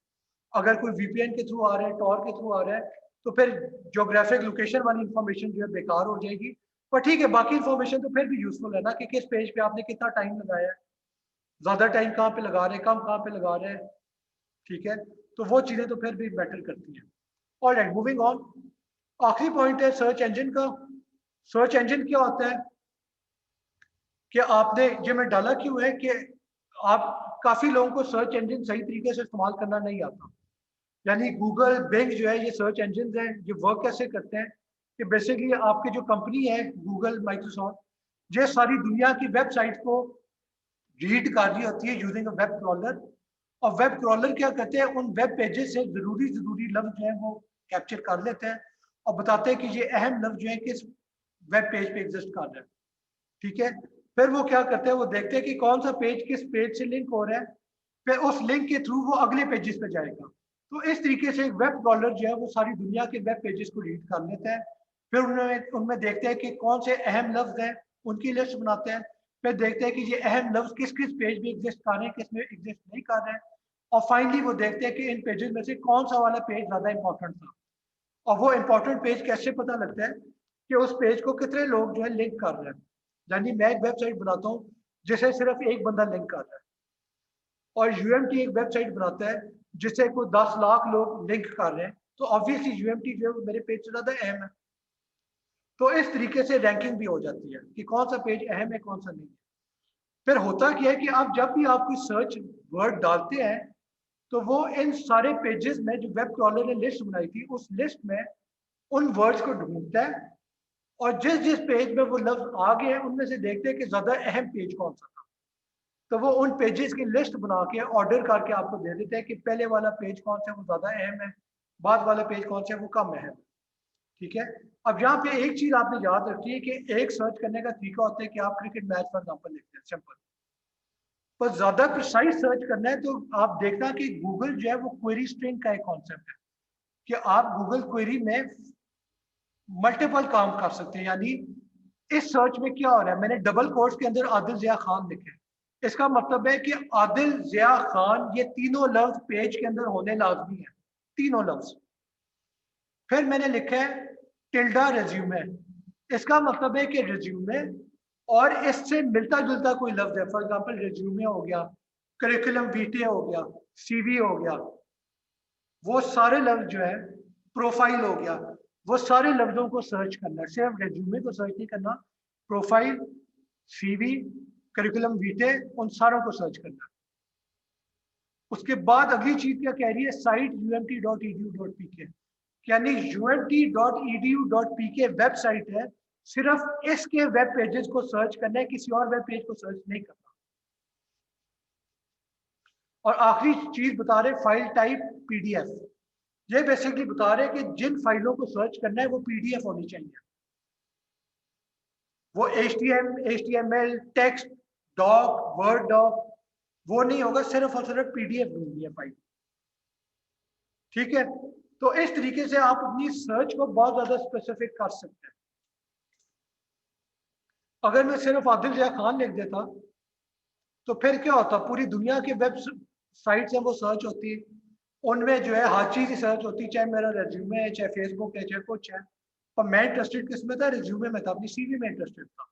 अगर कोई वीपीएन के थ्रू आ रहा है, टॉर के थ्रू आ रहा है, तो फिर ज्योग्राफिक लोकेशन वाली इंफॉर्मेशन जो है बेकार हो जाएगी। पर ठीक है, बाकी इंफॉर्मेशन तो फिर भी यूजफुल है ना, कि किस पेज पे आपने कितना टाइम लगाया है, ज्यादा टाइम कहाँ पे लगा रहे हैं, कम कहाँ पे लगा रहे हैं। ठीक है, तो वो चीजें तो फिर भी मैटर करती हैं। Alright, moving on. आखिरी पॉइंट है सर्च इंजन का। सर्च इंजन क्या होता है कि आपने ये मैं डाला क्यों है कि आप काफी लोगों को सर्च इंजन सही तरीके से इस्तेमाल करना नहीं आता। यानी गूगल, बिंग जो है, ये सर्च इंजन हैं, ये वर्क कैसे करते हैं कि बेसिकली आपकी जो कंपनी है गूगल, माइक्रोसॉफ्ट, ये सारी दुनिया की वेबसाइट को रीड कर रही होती है यूजिंग अ वेब क्रॉलर। और वेब क्रॉलर क्या करते हैं, उन वेब पेजेस से जरूरी लफ्ज जो है वो कैप्चर कर लेते हैं और बताते हैं कि ये अहम लफ्ज जो है किस वेब पेज पे एग्जिस्ट कर रहा है। ठीक है, फिर वो क्या करते हैं, वो देखते हैं कि कौन सा पेज किस पेज से लिंक हो रहा है, फिर उस लिंक के थ्रू वो अगले पेजेस पे जाएगा। तो इस तरीके से एक वेब क्रॉलर जो है वो सारी दुनिया के वेब पेजेस को रीड कर लेता है। फिर उनमें उनमें देखते हैं कि कौन से अहम लफ्ज हैं, उनकी लिस्ट बनाते हैं। फिर देखते हैं कि ये अहम लफ्ज किस किस पेज में एग्जिस्ट कर रहे हैं, किस में एग्जिस्ट नहीं कर रहे हैं। और फाइनली वो देखते हैं कि इन पेजेस में से कौन सा वाला पेज ज्यादा इंपॉर्टेंट था। और वो इंपॉर्टेंट पेज कैसे पता लगता है कि उस पेज को कितने लोग जो है लिंक कर रहे हैं। यानी मैं एक वेबसाइट बनाता हूँ जिसे सिर्फ एक बंदा लिंक कर रहा है, और यूएमटी एक वेबसाइट बनाता है जिसे कोई 10 लाख लोग लिंक कर रहे हैं, तो ऑब्वियसली यूएमटी जो है मेरे पेज से ज्यादा अहम है। तो इस तरीके से रैंकिंग भी हो जाती है कि कौन सा पेज अहम है, कौन सा नहीं है। फिर होता क्या है कि आप जब भी आप कोई सर्च वर्ड डालते हैं तो वो इन सारे पेजेस में जो वेब क्रॉलर ने लिस्ट बनाई थी उस लिस्ट में उन वर्ड्स को ढूंढता है, और जिस जिस पेज में वो लफ्ज आ गए हैं उनमें से देखते हैं कि ज्यादा अहम पेज कौन सा था। तो वो उन पेजेस की लिस्ट बना के ऑर्डर करके आपको दे देते हैं कि पहले वाला पेज कौन सा है वो ज्यादा अहम है, बाद वाला पेज कौन सा है वो कम अहम है। ठीक है, अब यहाँ पे एक चीज आपने याद रखी है कि एक सर्च करने का तरीका होता है कि आप क्रिकेट मैच फॉर एग्जाम्पल लिखते हैं, सिंपल। पर ज्यादा प्रिसाइज सर्च करना है तो आप देखना कि गूगल जो है वो क्वेरी स्ट्रिंग का एक कॉन्सेप्ट है कि आप गूगल क्वेरी में मल्टीपल काम कर सकते हैं। यानी इस सर्च में क्या हो रहा है, मैंने डबल कोट्स के अंदर आदिल जिया खान लिखे, इसका मतलब है कि आदिल जिया खान ये तीनों लफ्ज पेज के अंदर होने लाजमी है, तीनों लफ्ज। फिर मैंने लिखा है टिल्डा रेज्यूमे, इसका मतलब है कि रेज्यूमे और इससे मिलता जुलता कोई लफ्ज है, फॉर एग्जांपल रेज्यूमे हो गया, करिकुलम वीटे हो गया, सीवी हो गया, वो सारे लफ्ज जो है, प्रोफाइल हो गया, वो सारे लफ्जों को सर्च करना है, सिर्फ रेज्यूमे को सर्च नहीं करना, प्रोफाइल, सीवी, करिकुलम वीटे, उन सारों को सर्च करना है। उसके बाद अगली चीज क्या कह रही है, साइट umt.edu.pk, यानी umt.edu.pk वेबसाइट है, सिर्फ इसके वेब पेजेस को सर्च करना है, किसी और वेब पेज को सर्च नहीं करना। और आखिरी चीज बता रहे फाइल टाइप पीडीएफ, ये बेसिकली बता रहे कि जिन फाइलों को सर्च करना है वो पीडीएफ होनी चाहिए, वो HTML, text, doc, Word doc वो नहीं होगा, सिर्फ और सिर्फ पीडीएफ ढूंढनी है फाइल। ठीक है, तो इस तरीके से आप अपनी सर्च को बहुत ज्यादा स्पेसिफिक कर सकते हैं। अगर मैं सिर्फ आदिल जिया खान लिख देता तो फिर क्या होता, पूरी दुनिया के वेब साइट्स हैं वो सर्च होती है, उनमें जो है हर चीज सर्च होती है, चाहे मेरा रेज्यूमे है, चाहे फेसबुक है, चाहे कुछ है। और मैं इंटरेस्टेड किस में था, रेज्यूमे में था, अपनी सीवी में इंटरेस्टेड था,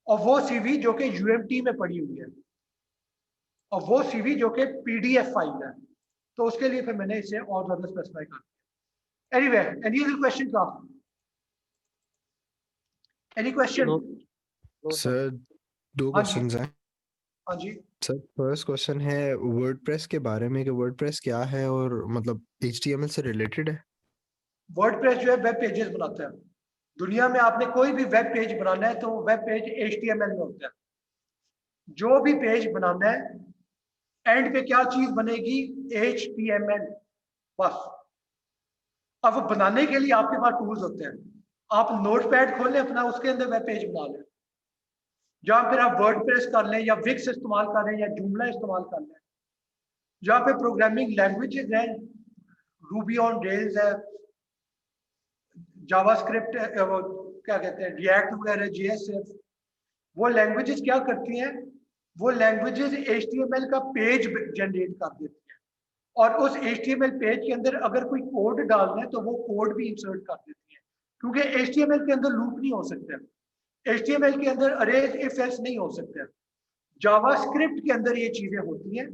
और वो सीवी जो कि यूएमटी में पड़ी हुई है, और वो सीवी जो कि पीडीएफ फाइल है, तो उसके लिए फिर मैंने इसे और ज्यादा स्पेसिफाई कर दिया। एनीवे, एनी अदर क्वेश्चन का, any question? No sir. Sir दो हाँ जी, क्वेश्चंस हैं हाँ जी। सर। फर्स्ट क्वेश्चन है वर्डप्रेस के बारे में कि वर्डप्रेस क्या है और मतलब HTML से रिलेटेड है। वर्डप्रेस जो है वेब पेजेस बनाता है। दुनिया में आपने कोई भी वेब पेज बनाना है तो वेब पेज HTML में होता है। जो भी पेज बनाना है एंड पे क्या चीज बनेगी, HTML, बस। अब वो बनाने के लिए आपके पास टूल्स होते हैं, आप नोटपैड खोल लें अपना, उसके अंदर वेब पेज बना लें, जहां फिर आप वर्डप्रेस कर लें या विक्स इस्तेमाल कर लें या जूमला इस्तेमाल कर लें, जहाँ पे प्रोग्रामिंग लैंग्वेजेस हैं, रूबी ऑन रेल्स है, जावास्क्रिप्ट है, वो क्या कहते हैं, रिएक्ट वगैरह, JS, वो लैंग्वेजेस क्या करती हैं, वो लैंग्वेजेस HTML का पेज जनरेट कर देती हैं, और उस HTML पेज के अंदर अगर कोई कोड डालना है तो वो कोड भी इंसर्ट कर देती है, क्योंकि HTML के अंदर लूप नहीं हो सकते, HTML के अंदर अरेज इफ एल्स नहीं हो सकते। जावास्क्रिप्ट के अंदर ये चीजें होती हैं,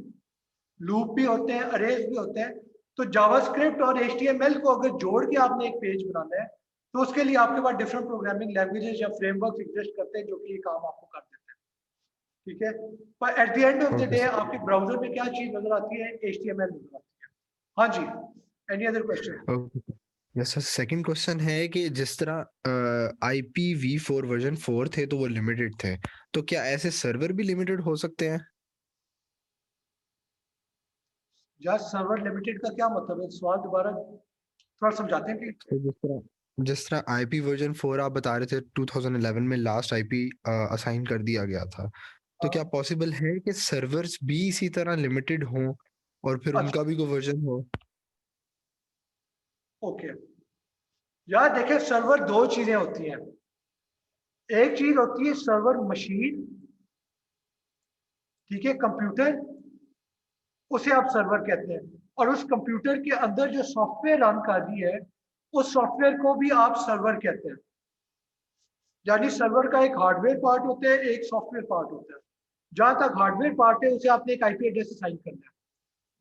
लूप भी होते हैं, अरेज भी होते हैं। तो जावास्क्रिप्ट और HTML को अगर जोड़ के आपने एक पेज बनाना है तो उसके लिए आपके पास डिफरेंट प्रोग्रामिंग लैंग्वेजेस या फ्रेमवर्क एग्जिस्ट करते हैं जो कि ये काम आपको कर देते हैं। ठीक है, पर at the end of the okay day sir. आपके ब्राउजर में क्या चीज नजर आती है, HTML नजर आती है। हाँ जी, any other question? Okay yes sir. Second question है कि जिस तरह IPv4 वर्जन 4 थे तो वो लिमिटेड थे, तो क्या ऐसे सर्वर भी लिमिटेड हो सकते हैं? या सर्वर लिमिटेड का क्या मतलब है, सवाल दोबारा थोड़ा समझाते हैं कि? तो जिस तरह IP वर्जन 4 आप बता रहे थे 2011 में लास्ट IP असाइन कर दिया गया था, तो क्या पॉसिबल है कि सर्वर्स भी इसी तरह लिमिटेड हों और फिर अच्छा, उनका भी कोई वर्जन हो? ओके। यार देखिए, सर्वर दो चीजें होती हैं, एक चीज होती है सर्वर मशीन, ठीक है, कंप्यूटर, उसे आप सर्वर कहते हैं, और उस कंप्यूटर के अंदर जो सॉफ्टवेयर रन कर रही है उस सॉफ्टवेयर को भी आप सर्वर कहते हैं। यानी सर्वर का एक हार्डवेयर पार्ट होता है, एक सॉफ्टवेयर पार्ट होता है। जहां तक हार्डवेयर पार्ट है उसे आपने एक IP एड्रेस असाइन करना है।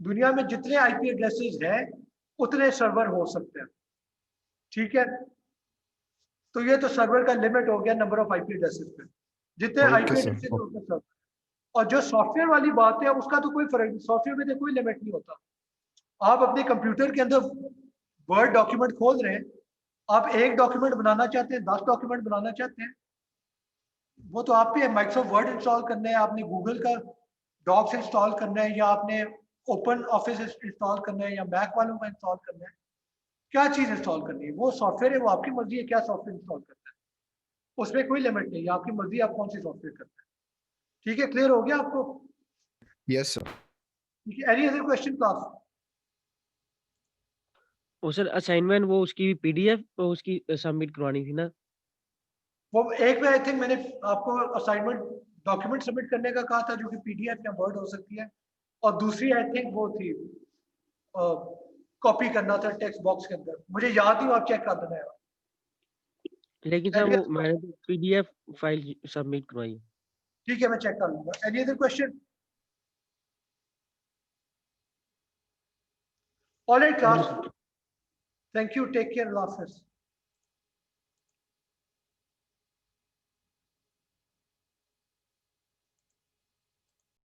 दुनिया में जितने IP एड्रेसेस हैं उतने सर्वर हो सकते हैं, ठीक है। तो ये तो सर्वर का लिमिट हो गया नंबर ऑफ IP एड्रेसेस पे, जितने ओके IP सर। एड्रेसेस उतने सर्वर। और जो सॉफ्टवेयर वाली बात है उसका तो कोई फर्क नहीं, सॉफ्टवेयर में तो कोई लिमिट नहीं होता। आप अपने कंप्यूटर के अंदर वर्ड डॉक्यूमेंट खोल रहे हैं, आप एक डॉक्यूमेंट बनाना चाहते हैं, 10 डॉक्यूमेंट बनाना चाहते हैं, वो तो आप पे है। माइक्रोसॉफ्ट वर्ड इंस्टॉल करना है, आपने गूगल का डॉक्स इंस्टॉल करना है, या आपने ओपन ऑफिस इंस्टॉल करना है, या मैक वालों का इंस्टॉल करना है, क्या चीज इंस्टॉल करनी है, वो सॉफ्टवेयर है, वो आपकी मर्जी है क्या सॉफ्टवेयर इंस्टॉल करना है, उसमें कोई लिमिट नहीं है, आपकी मर्जी आप कौन सी सॉफ्टवेयर करते हैं। ठीक है, क्लियर हो गया आपको? Yes, sir. Any other question, class? वो सर असाइनमेंट वो उसकी पीडीएफ उसकी सबमिट करवानी थी ना। वो एक में आई थिंक मैंने आपको असाइनमेंट डॉक्यूमेंट सबमिट करने का कहा था, जो कि पीडीएफ या वर्ड हो सकती है, और दूसरी आई थिंक वो थी कॉपी करना था टेक्स्ट बॉक्स के अंदर। मुझे याद नहीं, आप चेक कर देना है। लेकिन सर वो मैंने तो पीडीएफ फाइल सबमिट करवाई। ठीक है, मैं चेक कर लूंगा। Any other question? Alright class, thank you, take care, अल्लाह हाफिज़।